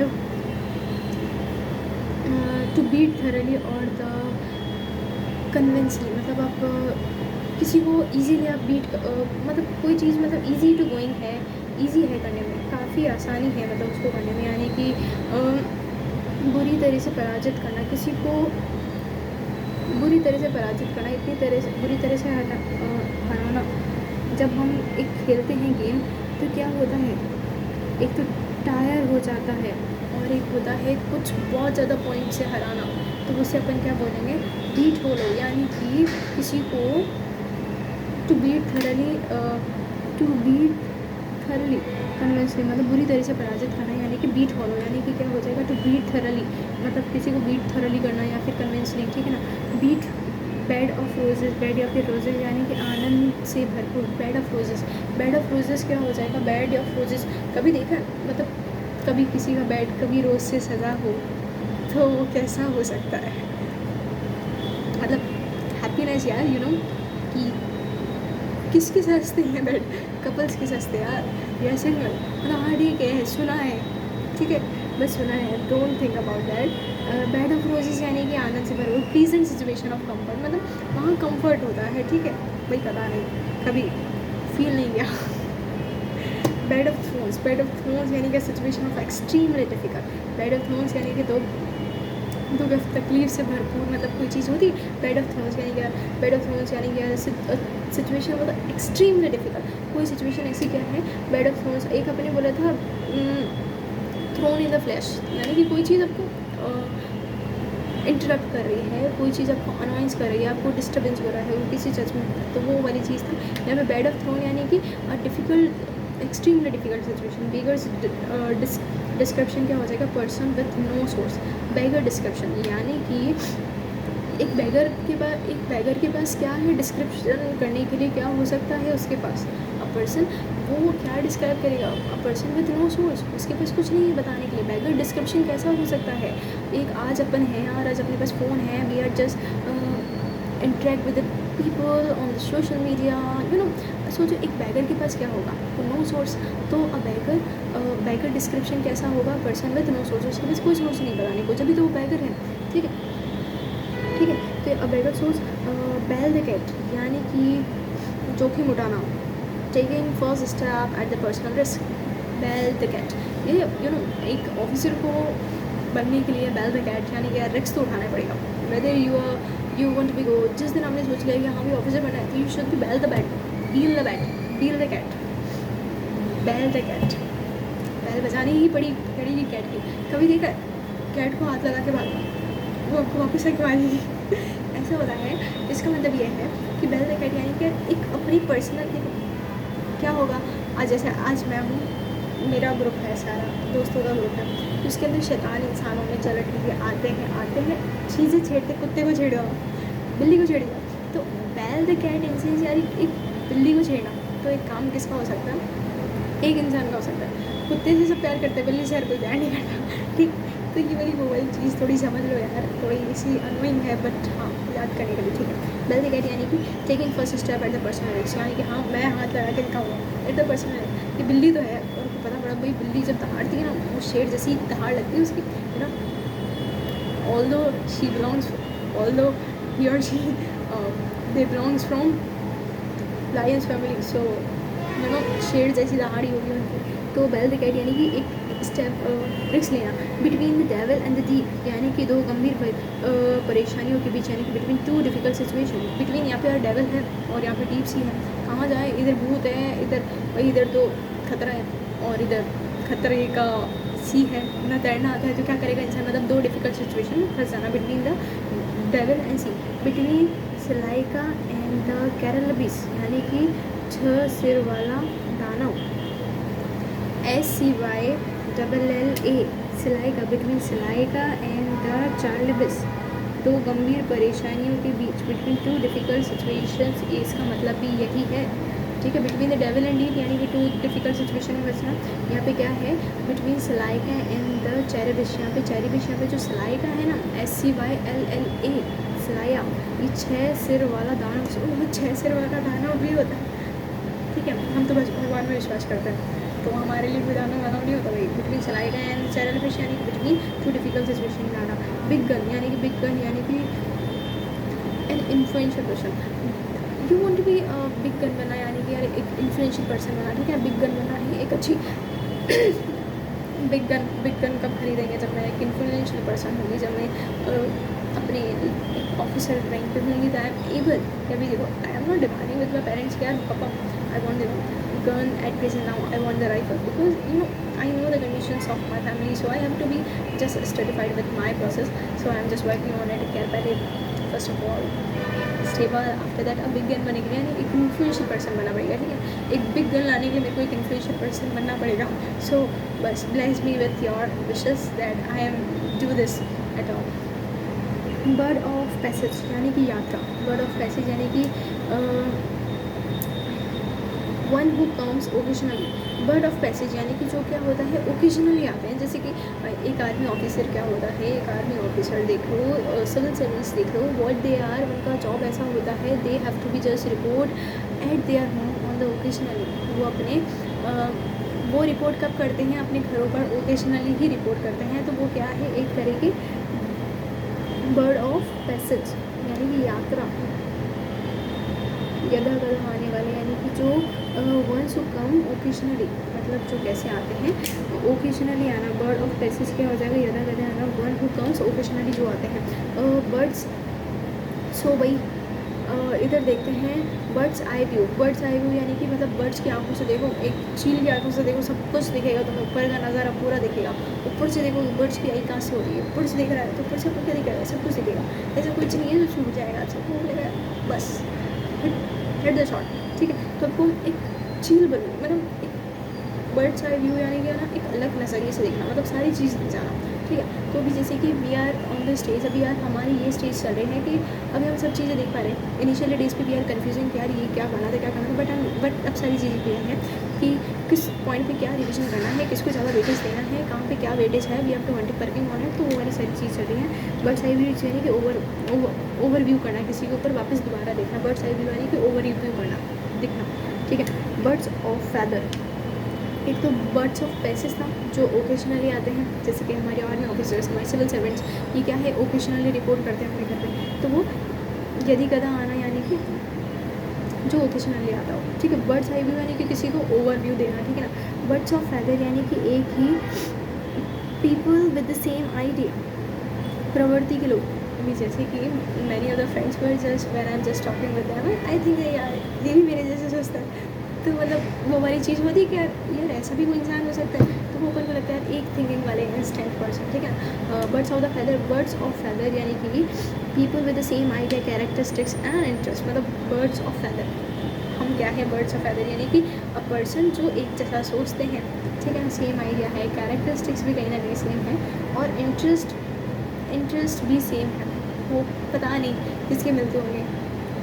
S1: टू बीट थरली और द कन्विंसली, मतलब आप किसी को इजीली आप बीट मतलब कोई चीज़ मतलब इजी टू गोइंग है, इजी है करने में, काफ़ी आसानी है मतलब उसको करने में, यानी कि बुरी तरह से पराजित करना, किसी को बुरी तरह से पराजित करना, बुरी तरह से हराना। जब हम एक खेलते हैं गेम तो क्या होता है, एक तो टायर हो जाता है और एक होता है कुछ बहुत ज़्यादा पॉइंट से हराना। तो उसे अपन क्या बोलेंगे, बीट होलो, यानी कि किसी को टू बीट थरली कन्विंसली, मतलब बुरी तरह से पराजित करना, यानी कि बीट होलो, यानी कि क्या हो जाएगा, टू बीट थरली, मतलब किसी को बीट थरली करना या फिर कन्विंसली, ठीक है ना। Beat bed of roses, bed या फिर रोजेस यानी कि आनंद से भरपूर। बेड ऑफ रोजेस क्या हो जाएगा, बेड ऑफ रोजेस। कभी देखा, मतलब कभी किसी का बेड कभी रोज से सजा हो तो वो कैसा हो सकता है, मतलब हैप्पीनेस यार, यू नो कि किसके सस्ते हैं बेड, कपल्स के सस्ते यार, या सिंगल, मतलब हाँ ठीक है, सुना है, ठीक है, बस सुना है, don't think about that. Bed of roses यानी कि आनंद से भरपूर, प्लीजेंट सिचुएशन ऑफ कंफर्ट, मतलब वहाँ कंफर्ट होता है, ठीक है भाई, पता नहीं कभी फील नहीं किया। बेड ऑफ थ्रोन्स यानी कि situation of extremely difficult. Bed of thrones यानी कि दुख तकलीफ से भरपूर, मतलब कोई चीज़ होती। बेड ऑफ थ्रोन्स यानी क्या, बेड ऑफ थ्रोन्स यानी क्या, सिचुएशन मतलब एक्सट्रीमली डिफिकल्ट, कोई सिचुएशन ऐसी क्या है। बेड ऑफ थ्रोन्स, एक अपने बोला था थ्रोन इन द फ्लैश, यानी कि कोई चीज़ आपको इंटरप्ट कर रही है, कोई चीज़ आपको अनॉइंस कर रही है, आपको डिस्टर्बेंस हो रहा है किसी जजमेंट, तो वो वाली चीज़ थी। यहाँ पे बेड ऑफ थ्रोन यानी कि difficult, extremely difficult situation. Beggars description क्या हो जाएगा, person with no source. Beggar description यानी कि एक बैगर के पास क्या है, डिस्क्रिप्शन करने के लिए क्या हो सकता है उसके पास, अ पर्सन, वो क्या डिस्क्राइब करेगा, a person with no source, उसके पास कुछ नहीं है बताने के लिए। बैगर डिस्क्रिप्शन कैसा हो सकता है, एक आज अपन हैं यार, आज अपने पास फ़ोन है, we are just interact with people on the social media, you know. सोचो एक बैगर के पास क्या होगा, नो सोर्स, तो अ बैगर डिस्क्रिप्शन कैसा होगा, पर्सन विथ नो सोर्स, उसके पास कोई सोर्स नहीं बताने को, जब भी तो वो बैगर है, ठीक है। तो a beggar source, bell the cat यानी कि जोखिम उठाना, taking first step at the personal risk. Bell the cat, ये यू नो एक ऑफिसर को बनने के लिए बेल द कैट यानी कि रिस्क तो उठाना पड़ेगा। Whether you want to be go, जिस दिन आपने सोच लिया कि हाँ भी ऑफिसर बनना है, तो you should be bell the cat, deal the cat, bell the cat. Bell बजानी ही पड़ेगी कैट की। कभी देखा कैट को हाथ लगा के भागना, वो आपको वापस आके मारेगी। ऐसा होता है। इसका मतलब ये है कि बेल द कैट यानी कि एक अपनी पर्सनल, क्या होगा, आज जैसे आज मैं हूँ, मेरा ग्रुप है, सारा दोस्तों का ग्रुप है, तो उसके अंदर शैतान इंसानों में चलट लिए आते हैं चीज़ें छेड़ते, कुत्ते को छेड़ा, बिल्ली को छेड़ेगा, तो बेल द कैट इंसेंस यार एक बिल्ली को छेड़ना, तो एक काम किसका हो सकता है, एक इंसान का हो सकता है। कुत्ते से सब प्यार करते हैं, बिल्ली से हर कोई प्यार नहीं करता, ठीक। तो ये वाली वो वाली चीज़ थोड़ी समझ लो यार, थोड़ी इसी अनोइंग है, बट हाँ याद करने के लिए, ठीक है। बेल द कैट यानी कि taking first step at the personal risk, यानी कि हाँ मैं हाथ लगा के दिखाऊंगा एट द पर्सनल। ये बिल्ली तो है, और उनको पता पड़ा भाई बिल्ली जब दहाड़ती है ना, वो शेर जैसी दहाड़ लगती है उसकी, है ना। Although he or she they belongs from Lions family, so you know शेर जैसी दहाड़ी होगी उनकी। तो बेल द कैट यानी कि एक स्टेप रिस्क लेना। Between the devil and the deep यानी कि दो गंभीर परेशानियों के बीच, यानी कि between two difficult situation. Between यहाँ पे डेविल है और यहाँ पे डीप सी है, कहाँ जाए, इधर भूत है, इधर तो खतरा है, और इधर खतरे का सी है, ना तैरना आता है, तो क्या करेगा इंसान, मतलब दो डिफिकल्ट सिचुएशन में फंस जाना। Between the devil and sea, between Scylla and the Charybdis यानी कि 6 सिर वाला दानव, SCYLLA, Scylla, between Scylla and the Charybdis दो गंभीर परेशानियों के बीच, बिटवीन टू डिफ़िकल्ट सिचुएशंस, इसका मतलब भी यही है, ठीक है। Between the devil and eve यानी कि टू डिफ़िकल्ट सिचुएशन में बचना। यहाँ पे क्या है, बिटवीन सलाइका एंड द चेरिबिश, यहाँ पे चेरिबिश, यहाँ पे जो सलाइका है ना, SCYLLA, सलाया, ये 6 सिर वाला दानव, 6 सिर वाला दानव भी होता है, ठीक है। हम तो बस भगवान में विश्वास करते हैं, तो हमारे लिए भी दानव वानव नहीं होता भाई। बिटवीन सलाइका एंड चेरिबिश यानी कि बिटवीन टू डिफ़िकल्ट सिचुएशन में आना। बिग गन यानी कि बिग गन यानी कि an influential person, you want to be big gun बनना, यानी कि यार एक इन्फ्लुएंशियल पर्सन बना, ठीक है। बिग गन बनना है एक अच्छी बिग गन कब खरीदेंगे, जब मैं एक इन्फ्लुएंशियल पर्सन होंगी, जब मैं अपने ऑफिसर रैंक पे होंगी, तो आई एम एबल, अभी देखो I am not demanding with my parents कि यार पापा I want the gun at present, now I want the rifle, because you know I know the conditions of my family, so I have to be just satisfied with my process, so I am just working on it. क्या पहले first of all stable, after that अब big gun बनने के लिए यानी एक influential person बनना पड़ेगा, ठीक है। एक बिग गन लाने के लिए मेरे को एक इन्फ्लुएंशियल पर्सन बनना पड़ेगा। सो बस bless me with your wishes that I am do this at all. Bird of passage यानी कि यात्रा, बर्ड ऑफ पैसेज यानी कि one who comes occasionally, bird of passage यानी कि जो क्या होता है ओकेजनली आते हैं, जैसे कि एक आर्मी ऑफिसर क्या होता है, एक आर्मी ऑफिसर देख लो, सिविल सर्विस देख लो, व्हाट दे आर, उनका जॉब ऐसा होता है, they have to be just report at their home on the occasionally, वो अपने वो रिपोर्ट कब करते हैं, अपने घरों पर ओकेजनली ही रिपोर्ट करते हैं, तो वो क्या है, एक तरह के बर्ड ऑफ पैसेज यानी कि यात्रा, यदा कदम आने वाले, यानी कि जो वंस हु कम ओकेजनली, मतलब जो कैसे आते हैं ओकेजनली आना। बर्ड ऑफ पैसेज क्या हो जाएगा, यदा कदम आना, वन हु कम्स ओकेजनली जो आते हैं बर्ड्स। सो भाई इधर देखते हैं birds eye view, birds eye view यानी कि मतलब बर्ड्स की आंखों से देखो, एक चील की आंखों से देखो, सब कुछ दिखेगा, तुम्हें ऊपर का नज़ारा पूरा दिखेगा, ऊपर से देखो बर्ड्स की आई कहाँ से हो रही है, ऊपर से दिख रहा है तो ऊपर से आपको क्या दिख रहा है, सब कुछ दिखेगा, ऐसा कुछ नहीं है जो छूट जाएगा, सब मिलेगा, बस हेड द शॉट, ठीक है। तो आपको एक चील बन, मतलब एक बर्ड्स आई व्यू यानी कि ना एक अलग नज़रिए से देखना, मतलब सारी चीज़ दिख जाना, ठीक है। तो अभी जैसे कि we are on the stage, अभी यार हमारी ये स्टेज चल रही है कि अभी हम सब चीज़ें देख पा रहे हैं। इनिशियल डेज पे भी यार कन्फ्यूजिंग यार ये क्या करना था क्या करना था, बट अब सारी चीज़ें क्लियर हैं कि किस पॉइंट पे क्या रिविजन करना है, किसको ज़्यादा वेटेज देना है, कहाँ पे क्या वेटेज है, we have to want working on है, तो वो वाली सारी चीज़ चल रही है। बर्ड्स आई व्यू यानी कि ओवरव्यू करना, किसी के ऊपर वापस दोबारा देखना, बर्ड्स आई व्यू यानी कि ओवरव्यू करना, दिखना, ठीक है। बर्ड्स ऑफ फैदर, एक तो बर्ड्स ऑफ पैसेज था जो ओकेजनली आते हैं, जैसे कि हमारे आर्मी ऑफिसर्स, हमारे सिविल सर्वेंट्स, ये क्या है ओकेजनली रिपोर्ट करते हैं अपने घर पे, तो वो यदि कदा आना यानी कि जो ओकेजनली आता हो, ठीक है। बर्ड्स आई व्यू यानी कि किसी को ओवरव्यू देना, ठीक है ना। बर्ड्स ऑफ फैदर यानी कि एक ही people with the same idea, प्रवृत्ति के लोग, अभी जैसे कि many other friends were just when I am just talking with them, I think यार ये भी मेरे जैसे सोचता है, तो मतलब वो वाली चीज़ होती है कि यार ऐसा भी कोई इंसान हो सकता है, तो वो अपन को लगता है एक थिंकिंग वाले इंस्टेंट पर्सन, ठीक है। Birds of the feather, birds of feather यानी कि people with the same idea, characteristics and interest, मतलब बर्ड्स ऑफ फैदर, हम क्या है बर्ड्स ऑफ फैदर यानी कि अ पर्सन जो एक जैसा सोचते हैं, ठीक है, सेम आइडिया है, कैरेक्टरिस्टिक्स भी कहीं ना कहीं सेम है, और इंटरेस्ट भी सेम है, वो पता नहीं किसके मिलते होंगे,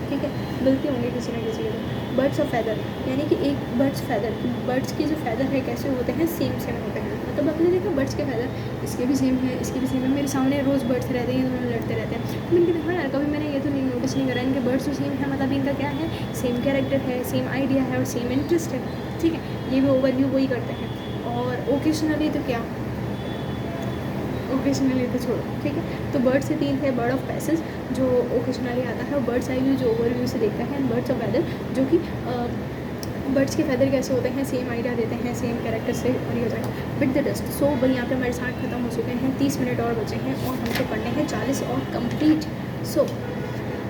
S1: ठीक है, मिलते होंगे किसी न किसी के। बर्ड्स ऑफ फैदर यानी कि एक बर्ड्स फैदर, बर्ड्स के जो फैदर है कैसे होते हैं, सेम होते हैं, मतलब आपने देखा बर्ड्स के फैदर इसके भी सेम है, इसके भी सेम है, मेरे सामने रोज़ बर्ड्स रहते हैं, दोनों लड़ते रहते हैं, तो मैंने कहा यार कभी मैंने ये तो नहीं नोटिस नहीं करा, इनके बर्ड्स तो सेम है, मतलब इनका क्या है, सेम कैरेक्टर है, सेम आइडिया है और सेम इंटरेस्ट है, ठीक है। ये भी ओवरव्यू वही करते हैं। और ओकेजनली तो क्या, ओकेजनली तो छोड़ो, ठीक है। तो बर्ड से 3 थे, बर्ड ऑफ पैसेज जो ओकेजनली आता है, और बर्ड्स आई व्यू जो ओवरव्यू से देखता है, एंड बर्ड्स ऑफ फैदर जो कि बर्ड्स के फैदर कैसे होते हैं, सेम आइडिया देते हैं, सेम कैरेक्टर से, और ये हो जाएगा बिट द डस्ट। सो भाई यहाँ पे हमारे 60 खत्म हो चुके हैं, 30 मिनट और बचे हैं और हमको पढ़ने हैं 40 और कंप्लीट। सो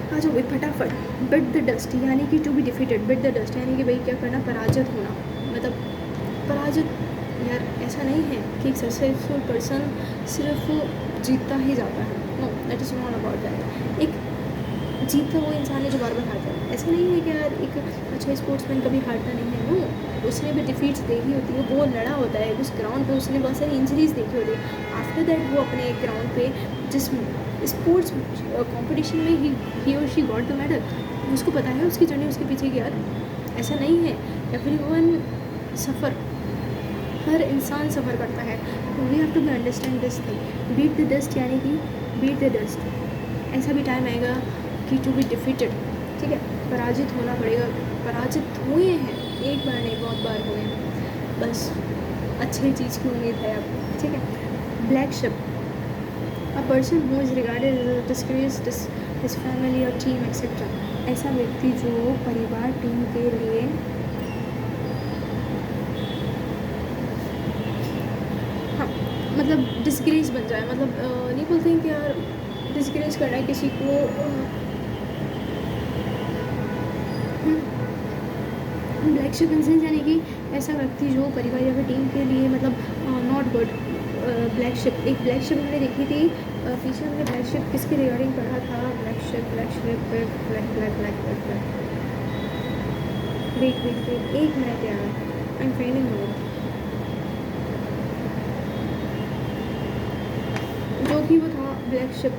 S1: आ जाओ भाई फटाफट। बिट द डस्ट यानी कि to be defeated, bit the dust यानी कि भाई क्या करना, पराजित होना, मतलब पराजित, यार ऐसा नहीं है कि एक सक्सेसफुल पर्सन सिर्फ जीतता ही जाता है, know that is not about that. एक जीतता वो इंसान है जो बार बार हारता है, ऐसा नहीं है कि यार एक अच्छा स्पोर्ट्समैन कभी हारता नहीं है, नो, उसने भी डिफीट्स देखी होती है, वो लड़ा होता है उस ग्राउंड पे, उसने बहुत सारी इंजरीज देखी होती है, आफ्टर दैट वो अपने ग्राउंड पे जिस स्पोर्ट्स कंपटीशन में ही और शी गॉट द मेडल, उसको पता है उसकी जर्नी उसके पीछे की। यार ऐसा नहीं है, एवरीवन सफ़र, हर इंसान सफ़र करता है। We have to be understand this thing, beat the dust, यानी कि बीट द डस्ट। ऐसा भी टाइम आएगा कि टू बी डिफीटेड, ठीक है, पराजित होना पड़ेगा। पराजित हुए हैं, एक बार नहीं बहुत बार हुए हैं, बस अच्छी चीज़ की उम्मीद है अब, ठीक है। Black ship, a person who is regarded as a disgrace his family और टीम एक्सेट्रा। ऐसा व्यक्ति जो परिवार, टीम के लिए हाँ मतलब डिस्ग्रेस बन जाए, मतलब नहीं बोलते हैं कि यार डिस्ग्रेस करना है किसी को, ब्लैक शिप इंसेंस यानी कि ऐसा व्यक्ति जो परिवार या फिर टीम के लिए मतलब नॉट गुड। ब्लैक शिप, एक ब्लैक शिप हमने देखी थी पीछे, हमने ब्लैक शिप किसके रिगार्डिंग पढ़ा था? Black ship black black black black black black, wait wait wait, एक मिनट यार, आई एम फाइंडिंग आउट। जो कि वो था ब्लैक शिप,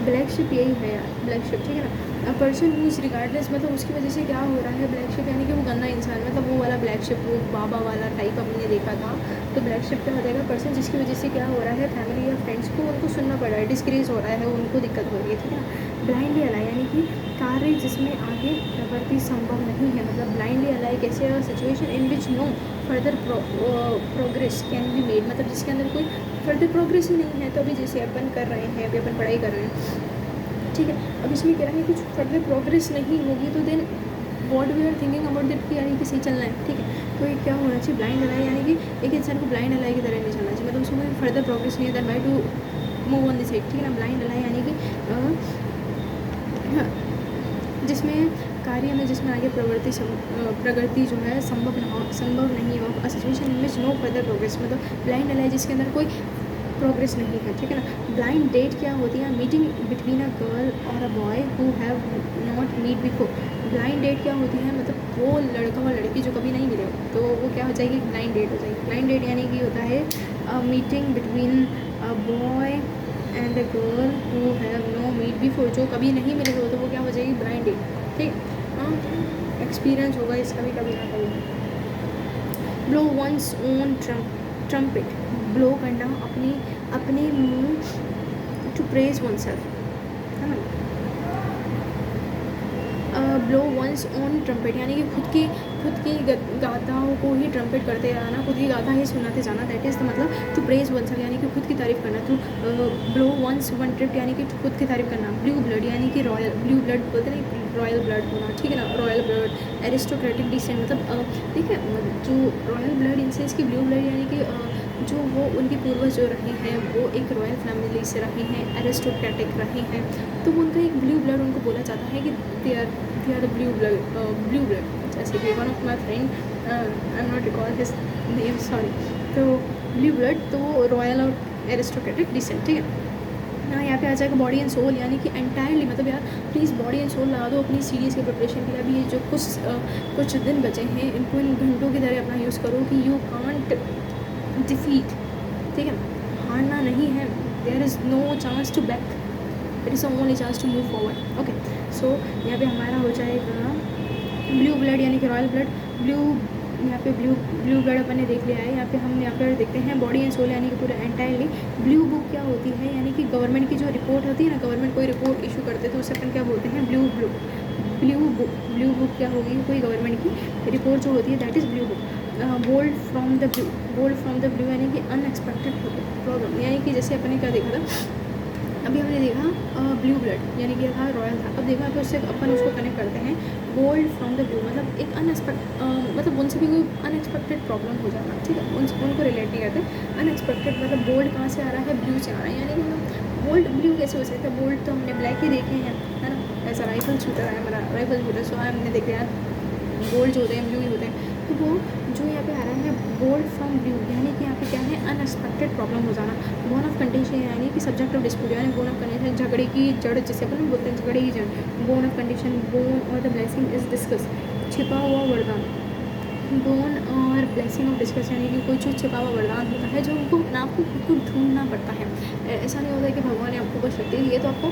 S1: ब्लैक शिप यही है यार, ब्लैक शिप, ठीक है ना। अ पर्सन हु इज़ रिगार्डलेस, मतलब उसकी वजह से क्या हो रहा है ब्लैक शिप, यानी कि वो गंदा इंसान, मतलब वो वाला ब्लैक शिप, वो बाबा वाला टाइप हमने देखा था। तो ब्लैक शिप क्या हो जाएगा? पर्सन जिसकी वजह से क्या हो रहा है, फैमिली या फ्रेंड्स को उनको सुनना पड़ रहा है, डिस्ग्रेस हो रहा है, उनको दिक्कत हो रही है, ठीक है ना। ब्लाइंडली अलाई, यानी कि कार्य जिसमें आगे प्रवृत्ति संभव नहीं है, मतलब ब्लाइंडली अलाई कैसे? Situation in which no further progress can be made, मतलब जिसके अंदर कोई फर्दर प्रोग्रेस ही नहीं है। तो अभी जैसे अपन कर रहे हैं, अभी अपन पढ़ाई कर रहे हैं, ठीक है, अब इसमें कह रहा है कुछ फर्दर प्रोग्रेस नहीं होगी, तो then what we are thinking about that, यानी कि सही चलना है, ठीक है। तो ये क्या होना चाहिए? ब्लाइंड अलाई, यानी कि एक इंसान को ब्लाइंड अलाई की तरह नहीं चलना चाहिए, मतलब उसमें कोई फर्दर प्रोग्रेस नहीं है, that by two move on this side, ठीक है ना। ब्लाइंड अलाई यानी कि जिसमें कार्य में, जिसमें आगे प्रगति जो है संभव नहीं हो, a situation in which no further progress, मतलब ब्लाइंड अलाई जिसके अंदर कोई प्रोग्रेस नहीं है, ठीक है ना। ब्लाइंड डेट क्या होती है? मीटिंग बिटवीन अ गर्ल और a boy who have not meet before. Blind date क्या होती है? मतलब वो लड़का और लड़की जो कभी नहीं मिले, तो वो क्या हो जाएगी? ब्लाइंड डेट हो जाएगी। ब्लाइंड डेट यानी कि होता है meeting between a boy and a girl who have no meet before, जो कभी नहीं मिले हो, तो वो क्या हो जाएगी? ब्लाइंड डेट, ठीक। हाँ, एक्सपीरियंस होगा इसका भी कभी ना कभी। Blow one's own trumpet, blow करना अपने मुंह, टू प्रेज वन सेल्फ, है ना। ब्लो वंस ओन ट्रम्पेट यानी कि खुद की गाथाओं को ही ट्रम्पेट करते रहना, खुद की गाथा ही सुनाते जाना, दैट इज़ मतलब टू प्रेज वन सेल्फ, यानी कि खुद की तारीफ़ करना। तो ब्लो वंस वन ट्रिप यानी कि खुद की तारीफ़ करना। ब्लू ब्लड यानी कि रॉयल, ब्लू ब्लड बोलते नहीं, रॉयल ब्लड होना, ठीक है ना। रॉयल ब्लड, एरिस्टोक्रेटिक डिसेंट, मतलब ठीक है, जो रॉयल ब्लड इनसे इसकी ब्लू ब्लड यानी कि जो वो उनके पूर्वज जो रहे हैं वो एक रॉयल फैमिली से रहे हैं, एरिस्टोक्रेटिक रहे हैं, तो वो उनका एक ब्लू ब्लड उनको बोला जाता है कि they are the blue blood. जैसे कि one of my friend, I am not recall his name, sorry, तो ब्लू ब्लड, तो वो रॉयल और एरिस्टोक्रेटिक डिसेंट, ठीक है ना। यहाँ पे आ जाएगा बॉडी एंड सोल, यानी कि एंटायरली, मतलब यार प्लीज़ बॉडी एंड सोल लगा दो अपनी सीरीज़ के प्रिपरेशन के लिए। अभी ये जो कुछ दिन बचे हैं, इनको इन घंटों की तरह अपना यूज़ करो कि यू कांट डिफीट, ठीक है, हारना नहीं है, there is no chance to back, it is only chance to move forward. Okay, so यहाँ पे हमारा हो जाएगा ब्लू ब्लड यानी कि रॉयल ब्लड, ब्लू, यहाँ पे ब्लू ब्लड अपन ने देख लिया है। यहाँ पे हम यहाँ पर देखते हैं बॉडी एंड सोल यानी कि पूरा एंटायरली। ब्लू बुक क्या होती है? यानी कि गवर्नमेंट की जो रिपोर्ट होती है ना, गवर्नमेंट कोई रिपोर्ट इशू करते तो उसे अपन क्या बोलते हैं? ब्लू बुक क्या होगी? कोई गवर्नमेंट की रिपोर्ट जो होती है, that is blue book. Bold from the blue यानी कि अनएक्सपेक्टेड प्रॉब्लम, यानी कि जैसे अपने क्या देखा था, अभी हमने देखा ब्लू ब्लड यानी कि था रॉयल था, अब देखा तो उससे अपन उसको कनेक्ट करते हैं बोल्ड फ्रॉम द ब्लू, मतलब एक मतलब उनसे भी कोई अनएक्सपेक्टेड प्रॉब्लम हो जाना, ठीक है, उनको रिलेट नहीं करते। अनएक्सपेक्टेड मतलब बोल्ड कहाँ से आ रहा है? ब्लू से आ रहा है, यानी कि मतलब बोल्ड ब्लू कैसे हो सकता है? बोल्ड तो हमने ब्लैक ही देखे हैं, है ना। ऐसा राइफल शूटर है हमारा, राइफल शूटर, सो हमने देखे हैं बोल्ड जो होते हैं ब्लू ही होते हैं। तो वो जो यहाँ पे आ रहा है बोल्ड फ्रॉम ब्लू, यानी कि यहाँ पे क्या है? अनएक्सपेक्टेड प्रॉब्लम हो जाना। बोन ऑफ कंडीशन यानी कि सब्जेक्ट ऑफ डिस्प्यूट, यानी बोन ऑफ कंडीशन झगड़े की जड़, जिसे अपन बोलते हैं झगड़े की जड़। बोन ऑफ कंडीशन, बोन और द ब्लेसिंग इज डिस्कस, छिपा हुआ वरदान, बोन और ब्लेसिंग ऑफ डिस्कस यानी कि कोई जो छुपा हुआ वरदान होता है जो उनको ना आपको खुद को ढूंढना पड़ता है। ऐसा नहीं होता है कि भगवान ने आपको कुछ शक्ति दी है तो आपको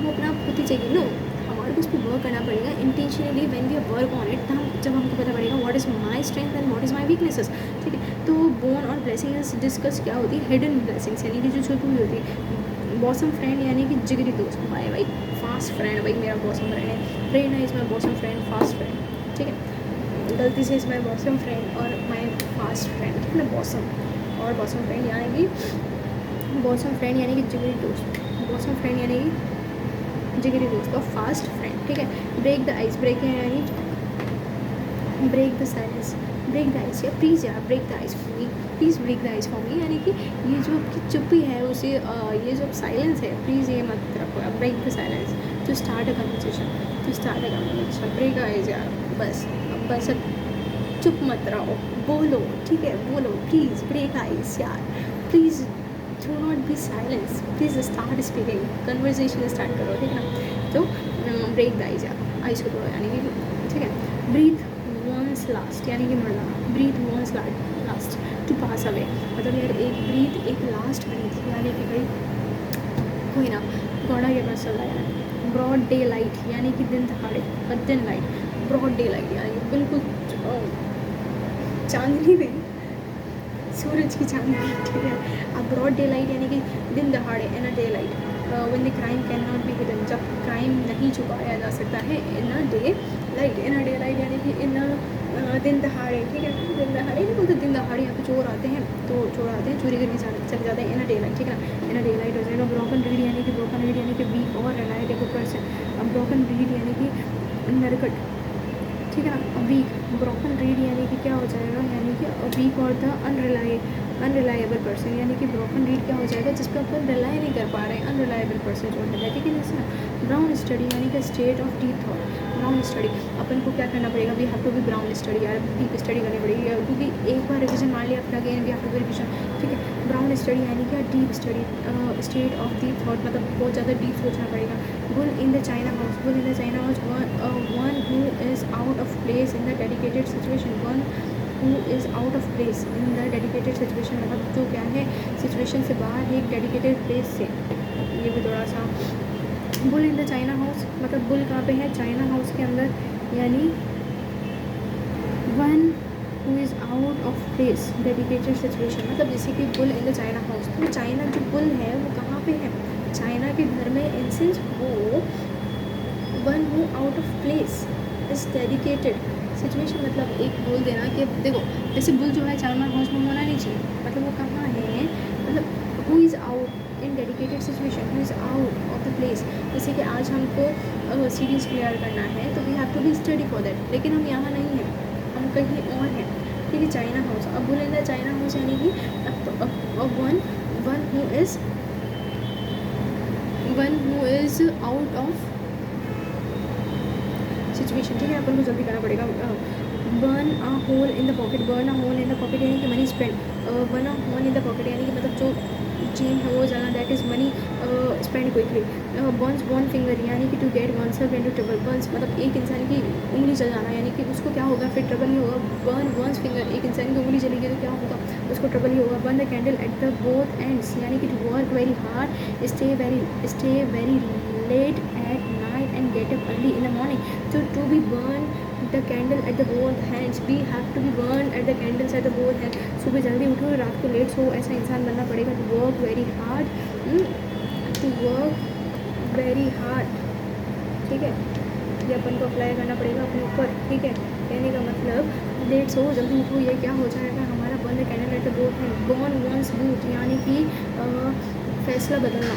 S1: वो अपना आप खुद ही चाहिए। नो, हमारे को उस पर वर्क करना पड़ेगा intentionally. When we work on it जब हमको पता पड़ेगा what is my strength and what is my weaknesses. ठीक है, तो बोन और ब्लेसिंग डिस्कस क्या होती है, हिडन ब्लेसिंग्स यानी कि जो छुपी हुई होती है। बॉसम फ्रेंड यानी कि जिगरी दोस्त, माय भाई फास्ट फ्रेंड, भाई मेरा बॉसम फ्रेंड है। Prerna is my bosom friend, fast friend. ठीक है, गलती से इज़ माई बॉसम फ्रेंड और माई फास्ट फ्रेंड। ठीक है, बॉसम और बॉसम फ्रेंड यानी कि बॉसम फ्रेंड यानी कि जिगरी दोस्त, बॉसम फ्रेंड यानी कि जिगरी दोस्त और फास्ट फ्रेंड। ठीक है, ब्रेक द आइस, ब्रेक यानी break the silence, break the ice या प्लीज़ यार break the ice for me, please break the ice for me. यानी कि ये जो आपकी चुप्पी है उसे ये जो साइलेंस है प्लीज़ ये मत रखो, break the silence to start a conversation, to start a conversation. Break the ice यार, बस अब चुप मत रहो, बोलो। ठीक है, बोलो प्लीज़, ब्रेक आइस यार, please do not be silence, please start speaking, conversation start करो। ठीक है ना, तो ब्रेक द आइस यार, आइस को तोड़ो यानी कि। ठीक है, ब्रीथ वंस लास्ट यानी कि मरना, breathe one's last to pass away. मतलब यार एक ब्रीथ एक लास्ट ब्रीथ यानी कि भाई कोई ना गौड़ा के पास चल रहा है। ब्रॉड डे लाइट यानी कि दिन दहाड़े, दिन लाइट, ब्रॉड डे लाइट यानी कि बिल्कुल चांदनी दिन, सूरज की चांदनी। ठीक है, अब ब्रॉड डे लाइट यानी कि दिन दहाड़े, in a daylight when the crime can not be hidden, जब क्राइम नहीं छुपाया जा सकता है। In a daylight, in a daylight यानी कि इन दिन दहाड़े। ठीक है, दिन दहाड़े नहीं बोलते, दिन दहाड़े यहाँ पे चोर आते हैं तो चोर आते हैं चोरी करके चले जाते हैं। इन अ डे लाइट, ठीक है ना, इन अ डे लाइट हो जाएगा। ब्रोकन रीड यानी कि ब्रोकन रीड यानी कि वीक और रिलायबल पर्सन। अब ब्रोकन रीड यानी कि नरकट। ठीक है ना, वीक, ब्रोकन रीड यानी कि क्या हो जाएगा, यानी कि वीक और द अनरिलायबल पर्सन यानी कि ब्रोकन रीड क्या हो जाएगा, जिस पर अपन रिलाई नहीं कर पा रहे हैं, अनरिलायबल पर्सन जो है। ठीक है, जैसे ना ब्राउन स्टडी यानी कि state of deep thought, brown study अपन को क्या करना पड़ेगा, we have to be brown study यार, डीप स्टडी करनी पड़ेगी यार, क्योंकि एक बार रिविजन मान लिया अपना again we have to be revision. ठीक है, ब्राउन स्टडी यानी कि deep study, state of deep thought मतलब बहुत ज़्यादा डीप सोचना पड़ेगा। Bull in the china house, bull in the china house, one who is out of place in the dedicated situation, one who is out of place in the dedicated situation मतलब जो क्या है situation से बाहर एक dedicated place से। ये भी थोड़ा सा, bull in the china house मतलब बुल कहाँ पे है, चाइना हाउस के अंदर, यानी one who is out of place dedicated situation मतलब जैसे कि bull in the china house, तो चाइना जो बुल है वो कहाँ पे है, चाइना के घर में। इंसेंस वो one who out of place is dedicated situation मतलब एक बोल देना कि देखो जैसे बुल जो है चाइना हाउस में होना नहीं चाहिए, मतलब वो कहाँ है, मतलब who is out in dedicated situation, who is out of the place. जैसे कि आज हमको सीरीज़ क्लियर करना है तो we have to be study for that, लेकिन हम यहाँ नहीं हैं, हम कहीं और हैं। ठीक है, चाइना हाउस, अब बोले ना चाइना हाउस यानी कि one who is out of situation. ठीक है, अपन को जल्दी करना पड़ेगा। Burn a hole in the pocket, burn a hole in the pocket यानी कि money spend, burn a hole in the pocket यानी कि मतलब जो चेन है वो जाना, that is money spend quickly. Burns one finger यानी कि to get oneself into trouble, burns मतलब एक इंसान की उंगली जल जाना यानी कि उसको क्या होगा, फिर ट्रबल ही होगा। बर्न वंस फिंगर, एक इंसान की उंगली जलेगी तो क्या होगा, उसको ट्रबल ही होगा। Burn the candle at the both ends यानी कि to work very hard, stay very late at night and get up early in the morning. So to be burn the candle at the both hands, we have to be burned at the candles at the both hands। सुबह जल्दी उठो, रात को late सो, ऐसा इंसान बनना पड़ेगा। to work very hard, to work very hard। ठीक है, ये अपन को अप्लाई करना पड़ेगा अपने ऊपर। ठीक है, कहने का मतलब लेट सो जल्दी उठो, ये क्या हो जाएगा हमारा burn the candle at the both hands। burn one's boat यानी कि फैसला बदलना,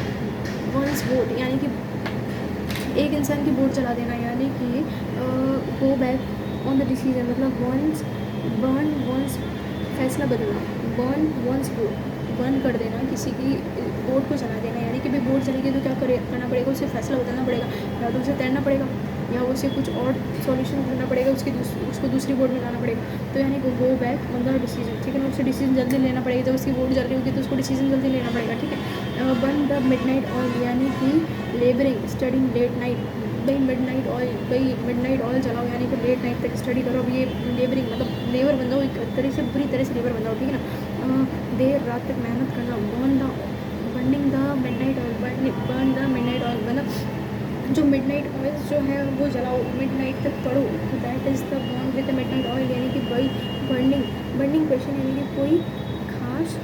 S1: one's boat यानी कि एक इंसान की बोट चला देना यानी कि go back on the decision मतलब बर्न वंस फैसला बदलना, बर्न वंस बोट बर्न कर देना, किसी की बोट को चला देना यानी कि भाई बोट चलेगी तो क्या करना पड़ेगा, उसे फैसला बदलना पड़ेगा, या तो उसे तैरना पड़ेगा या उसे कुछ और सॉल्यूशन ढूंढना पड़ेगा, उसको दूसरी बोट में लाना पड़ेगा। तो यानी कि go back on the decision. ठीक है ना, उसे डिसीजन जल्दी लेना पड़ेगा, जब उसकी बोट जल रही होगी तो उसको डिसीजन जल्दी लेना पड़ेगा। ठीक है, बर्न द मिडनाइट ऑयल यानी कि लेबरिंग स्टडिंग लेट नाइट, भाई मिडनाइट ऑयल चलाओ, यानी कि लेट नाइट तक स्टडी करो। अब ये लेबरिंग मतलब लेबर बन जाओ, एक तरह से बुरी तरह से लेबर बन जाओ, ठीक है ना। देर रात तक मेहनत करना, burning the midnight oil, burn the midnight oil, मतलब जो मिडनाइट ऑयल जो है वो जलाओ, मिडनाइट तक पढ़ो। तो that is the bond with the midnight oil, यानी कि भाई बर्निंग क्वेश्चन, यानी कि कोई खास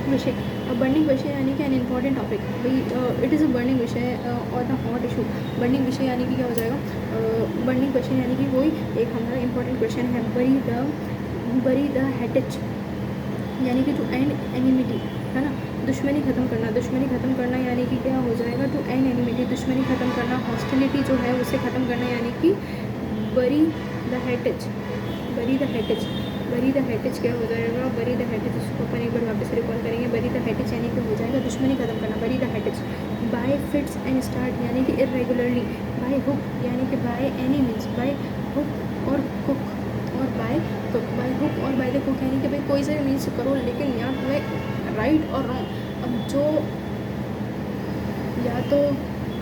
S1: विषय। बर्निंग विषय यानी कि एन इम्पॉर्टेंट टॉपिक, भाई इट इज़ अ बर्निंग विषय और द हॉट इशू। बर्निंग विषय यानी कि क्या हो जाएगा, बर्निंग क्वेश्चन यानी कि कोई एक हमारा इंपॉर्टेंट क्वेश्चन है। बरी द हेटिच, यानी कि टू एंड एनिमिटी, है ना, दुश्मनी ख़त्म करना यानी कि क्या हो जाएगा, टू एंड एनिमिटी, दुश्मनी ख़त्म करना, हॉस्टिलिटी जो है उसे ख़त्म करना, यानी कि बरी द हेटिच। क्या हो जाएगा, बरी द हेटिच, इसको अपन एक बार वापस रिकॉल करेंगे। बरी द हेटिच यानी कि हो जाएगा दुश्मनी ख़त्म करना, बरी द हेटिच। बाय फिट्स एंड स्टार्ट यानी कि इरेगुलरली। बाय हुक यानी कि by any means, by hook और कुक, और बाय कुक, बाय हुक और बाय द कुक, यानी कि भाई कोई से भी मीन्स करो, लेकिन यहाँ तुम्हें राइट और रॉन्ग, अब जो या तो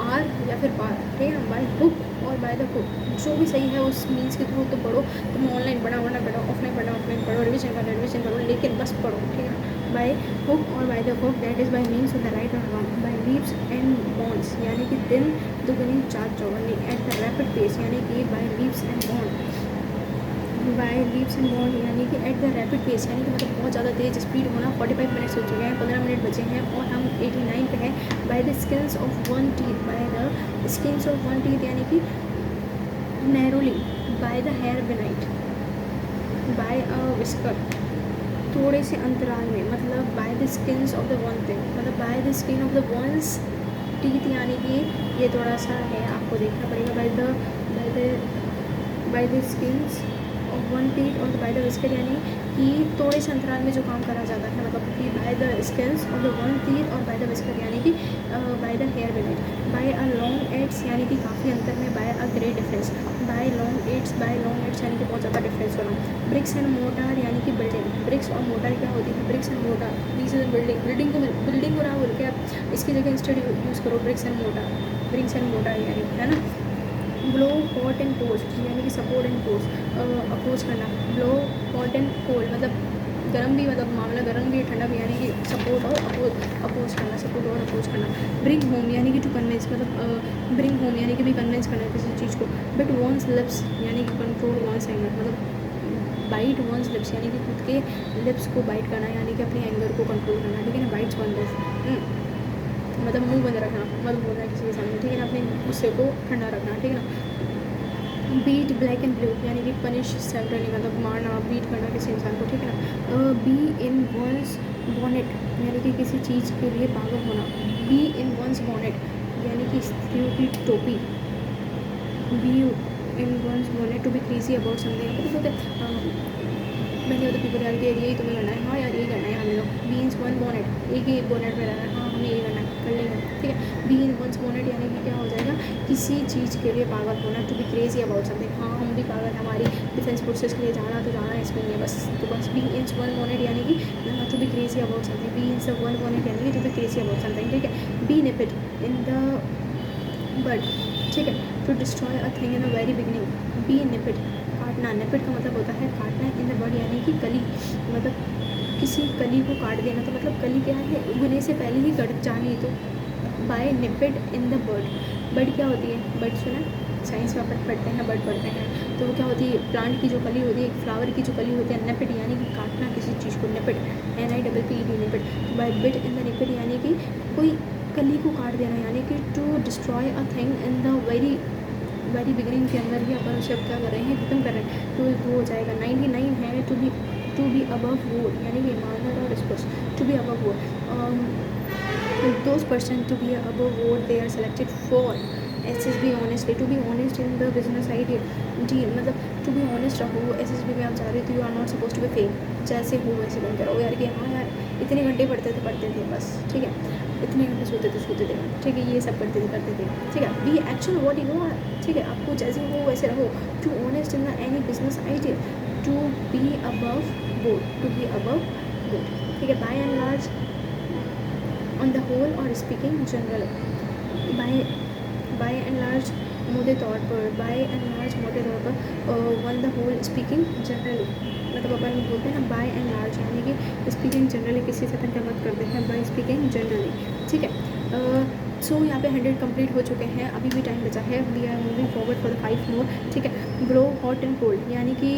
S1: आर या फिर पार, ठीक है ना। बाय हुक और बाय द हुक, जो भी सही है उस मीन्स के थ्रू तो पढ़ो। तुम ऑनलाइन पढ़ा ऑफलाइन पढ़ो, रिविजन करो, लेकिन बस पढ़ो, ठीक है ना। बाय हुक और by the hook, that is by means of the right और wrong. By leaps and bounds यानी कि दिन दुगनी चार चौगनी। एट द रैपिड पेस यानी कि by leaps and bound, by leaps and bound यानी कि एट द रैपिड पेस, यानी कि मतलब बहुत ज़्यादा तेज़ स्पीड होना। 45 मिनट्स हो चुके हैं, 15 मिनट बचे हैं और हम 89 पे हैं। By the skins of one teeth, by the skins of one teeth यानी कि नैरोली। बाय द हेयर बेनाइट, बाय अ विस्कर, थोड़े से अंतराल में, मतलब by the skins of the one thing, मतलब by the skin of the one's teeth, यानी कि ये थोड़ा सा है, आपको देखना पड़ेगा। By the skins of one teeth और बाय द विस्कर, यानी कि थोड़े से अंतराल में जो काम करा जाता है, मतलब कि by the skins of the one teeth और बाय द विस्कर, यानी कि बाय द हेयर बेनेट। बाय अ लॉन्ग एड्स यानी कि काफ़ी अंतर में, by a great difference. By long odds यानी कि बहुत ज़्यादा डिफरेंस होना। ब्रिक्स एंड मोटार यानी कि बिल्डिंग। ब्रिक्स और मोटार क्या होती है, bricks and mortar, this is building को ना बोल के आप इसकी जगह इंस्टेड यूज़ करो ब्रिक्स एंड मोटार यानी, है ना। ब्लो हॉट एंड कोल्ड यानी कि सपोर्ट एंड अपोज करना। ब्लो हॉट एंड कोल्ड मतलब गर्म भी, मतलब मामला गर्म भी ठंडा भी, यानी कि सपोर्ट और अपोज करना। ब्रिंग होम यानी कि टू कन्विंस, मतलब ब्रिंग होम यानी कि भी कन्विंस करना किसी चीज़ को। बट वॉन्स लिप्स यानी कि कंट्रोल वॉन्स एंगर, मतलब बाइट वॉन्स लिप्स यानी कि खुद के लिप्स को बाइट करना, यानी कि अपने एंगर को कंट्रोल करना, ठीक है ना। बाइट्स वन लिप्स मतलब मुंह बंद रखना, मत बोलना किसी के सामने, ठीक है ना। अपने गुस्से को ठंडा रखना, ठीक है ना। बीट ब्लैक एंड ब्लू यानी कि पनिश सेवरली, मतलब मारना, बीट करना किसी इंसान को, ठीक है ना। बी इन वंस बॉनेट यानी कि किसी चीज़ के लिए पागल होना। बी इन वंस बॉनेट यानी कि स्त्रियों की टोपी। Bee in one's bonnet to be crazy about something, मैंने तो पीपल यार कि यही तुम्हें करना है, हाँ यार यही करना है हमें लोग। बी इन वन बॉनेट, एक ही बॉनेट में रहना है, हाँ हमें यही करना है, कर लेंगे, ठीक है। बी इन वंस बॉनेट यानी कि क्या हो जाएगा, किसी चीज़ के लिए पागल होना। To be crazy about something, हाँ हम भी पागल हैं, हमारी डिफेंस फोर्सेस के लिए जाना तो जाना है, इसमें नहीं है बस। तो बस बी इन वन बॉनेट यानी कि to be crazy about something. Be in one bonnet यानी कि to be crazy about something, ठीक है। Be nipped in the bird, ठीक है। To destroy a thing in the very beginning. Be nipped काटना, nipped का मतलब होता है काटना। इन द बर्ड यानी कि कली, मतलब किसी कली को काट देना, तो मतलब कली क्या है, उगने से पहले ही कट जानी। तो बाय निपिट इन द बर्ड क्या होती है, बर्ड सुना साइंस में अपन पढ़ते हैं, बर्ड पढ़ते हैं, तो वो क्या होती है, प्लांट की जो कली होती है, एक फ्लावर की जो कली होती है। निपिट यानी कि काटना किसी चीज़ को, nipped NIPPED nipped. By bit in the nipped यानी कि कोई कली को काट देना, यानी कि to destroy a thing in the very beginning के अंदर ही अपन उसे अब क्या कर रहे हैं, खत्म कर रहे हैं। तो वो हो जाएगा 99 है। टू बी अबव वोट यानी कि ईमानदार और sports. To be above vote, those person to be above what they are selected for SSB honestly, to be honest in the business idea deal, मतलब to be honest रहो। SSB में आप जा रहे हो तो you are not supposed to be fake, जैसे हो वैसे बनते रहो यार, कि हाँ यार इतने घंटे पढ़ते थे बस, ठीक है, इतने घंटे सोते थे, ठीक है, ये सब करते थे, ठीक है। Be actual what you are, ठीक है, आपको जैसे हो वैसे रहो। To honest in the any business idea, to be above board, ठीक है। By and large, on the whole or speaking general, by and large मोटे तौर पर, बाय एंड लार्ज मोटे तौर पर, on the whole speaking generally, मतलब अपन बोलते हैं ना बाय एंड लार्ज यानी कि स्पीकिंग जनरली किसी से अपन क्या बात करते हैं, बाय स्पीकिंग जनरली, ठीक है। सो यहाँ पे 100 कंप्लीट हो चुके हैं, अभी भी टाइम बचा है, we are moving forward for the 5 more, ठीक है। ग्रो हॉट एंड कोल्ड यानी कि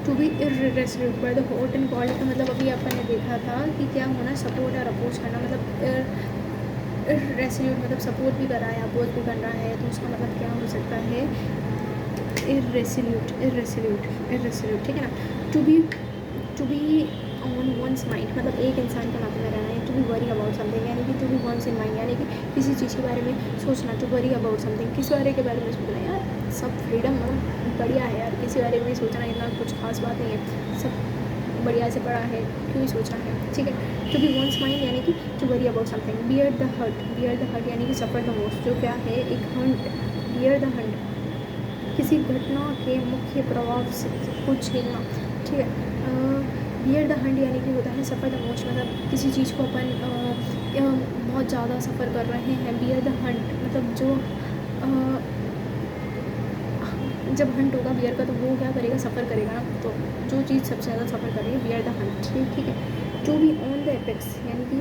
S1: to be irresolute by the hot and cold का मतलब अभी अपन ने देखा था कि क्या होना, सपोर्ट और अपोज करना, मतलब इरेसोल्यूट मतलब सपोर्ट भी कर रहा है अपोज भी कर रहा है, तो उसका मतलब क्या हो सकता है, इरेसोल्यूट, ठीक है ना। To be on one's mind मतलब एक इंसान के माथे में रहना है, to be worry about something यानी कि to be one's in mind यानी कि किसी चीज़ के बारे में सोचना, टू वरी अबाउट समथिंग किस बारे के बारे में सोचना, यार सब फ्रीडम मतलब बढ़िया है यार, किसी बारे में सोचना इतना कुछ खास बात नहीं है, सब बढ़िया से पड़ा है, क्यों ही सोचना है, ठीक है। टू बी वंस माइंड यानी कि to worry about something, bear the hurt यानी कि सफ़र द मोस्ट, जो क्या है एक हंट, बियर द हंट किसी घटना के मुख्य प्रभाव से कुछ झेलना, ठीक है। बियर द हंट यानी कि होता है सफ़र द मोस्ट, मतलब किसी चीज़ को अपन बहुत ज़्यादा सफ़र कर रहे हैं, बियर द हंट मतलब जो जब हंट होगा बियर का तो वो क्या करेगा, सफ़र करेगा ना, तो जो चीज़ सबसे ज़्यादा सफ़र करेगी बियर द हंट, ठीक है। To be on the apex यानी कि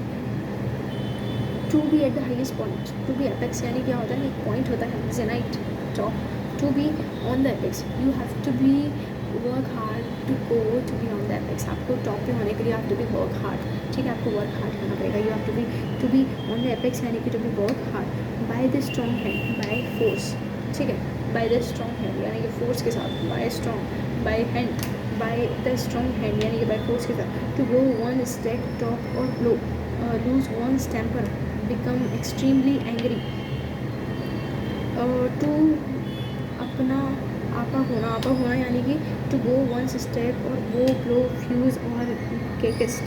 S1: to be at the highest point, to be apex यानी क्या होता है, एक पॉइंट होता है zenith top, to be on the apex you have to be work hard to go to be on the apex, आपको टॉप पे होने के लिए have to be work hard, ठीक है, आपको वर्क हार्ड करना पड़ेगा, you have to be on the apex यानी कि to be work hard, by the strong hand, by force, ठीक है, बाय द स्ट्रॉन्ग हैंड यानी कि फोर्स के साथ, by strong, by hand, by the strong hand यानी कि बाय फोर्स के साथ, to go one step top और लो, lose one temper, become extremely angry, to अपना आपा होना यानी कि टू गो वन स्टेप और वो ग्लो फ्यूज़ और केकेस्ट,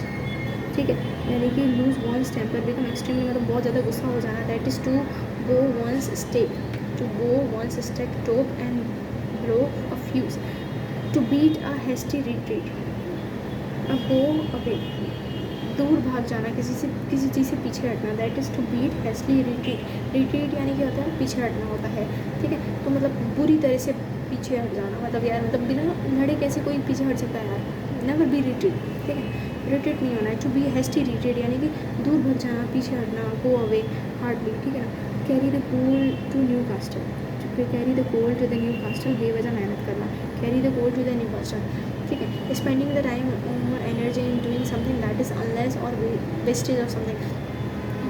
S1: ठीक है, यानी कि lose one's temper, become extremely मतलब बहुत ज़्यादा गुस्सा हो जाना, that is to go one's step, to go one's step top and blow a fuse, to beat a hasty retreat, a go away दूर भाग जाना, किसी चीज़ से पीछे हटना, that is to beat hastily retreat यानी क्या होता है, पीछे हटना होता है, ठीक है। तो मतलब बुरी तरह से पीछे हट जाना, मतलब यार मतलब बिना लड़े कैसे कोई पीछे हट सकता है यार, नेवर बी रिट्रीट, ठीक है, रिट्रीट नहीं होना है। टू बी हेस्टी रिट्रीट यानी कि दूर भाग जाना, पीछे हटना, गो अवे हार्डली, ठीक है ना। Carry the coal to Newcastle, carry the coal to the Newcastle बेवजह मेहनत करना, carry the coal to the Newcastle, ठीक है। स्पेंडिंग द टाइम और energy in doing something that is unless और वेस्टेज ऑफ समथिंग,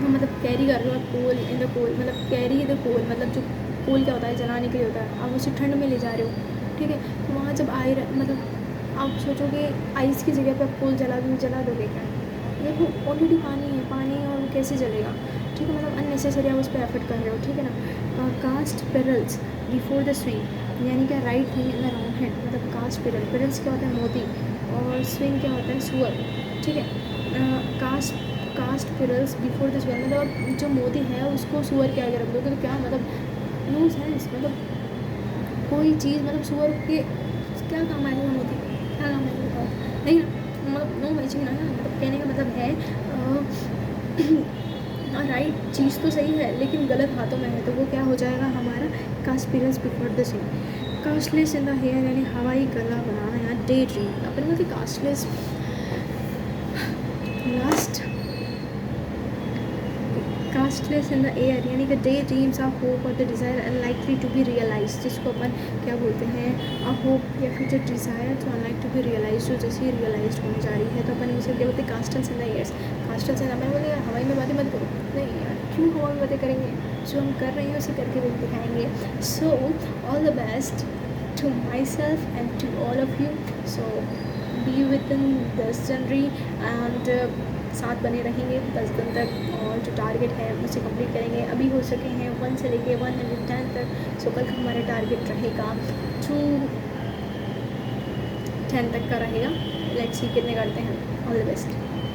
S1: मतलब carry कर रहे हो आप कोल इन द कोल, मतलब कैरी द कोल मतलब जो कोल क्या होता है, जलाने के लिए होता है, आप उसे ठंड में ले जा रहे हो, ठीक है, तो वहाँ जब मतलब आप सोचोगे आइस की जगह पर आप कोल जला दोगे क्या, देखो ऑलरेडी पानी है और वो कैसे जलेगा, ठीक है, मतलब अननेसेसरी आप उस पर एफर्ट कर रहे हो, ठीक है ना। Cast pearls before the swine यानी क्या, right thing in the wrong hand, मतलब कास्ट पेरल्स क्या होता है, मोती, और स्विंग क्या होता है, सुअर, ठीक है। Cast pearls before the swine मतलब जो मोती है उसको सुअर के आगे रख दोगे तो क्या, मतलब नो सेंस, मतलब कोई चीज़ मतलब सुअर के क्या काम आएगा, मोती क्या काम आएगा बताओ, नहीं ना, मतलब नो मैचिंग ना, मतलब कहने का मतलब है राइट चीज़ तो सही है लेकिन गलत हाथों में है, तो वो क्या हो जाएगा हमारा, cast pearls before the swing. Castles in the hair यानी हवाई गला बनाना, या डे ड्रीम अपन को castles last, castles in the air यानी कि डे ड्रीम्स ऑफ होप और the desire unlikely to be realize, जिसको अपन क्या बोलते हैं, अ होप या फिर जो डिज़ायर जो अनलाइक टू बी रियलाइज, जो जैसे ही रियलाइज होने जा रही है तो अपन उसे क्या बोलते हैं, castles in the airs, castles in the, मैं बोले हवाई में बातें मत करो, नहीं यार क्यों हवा में बातें करेंगे, जो हम कर रहे हैं उसे करके भी दिखाएंगे। So all the best to myself and to all of you, so be within 10 January and साथ बने रहेंगे 10 दिन तक, और जो टारगेट है उसे कंप्लीट करेंगे, अभी हो सके हैं 1 से लेके 110 तक, सो कल का हमारा टारगेट रहेगा 210 तक का रहेगा, लेट्स सी कितने करते हैं। All the best.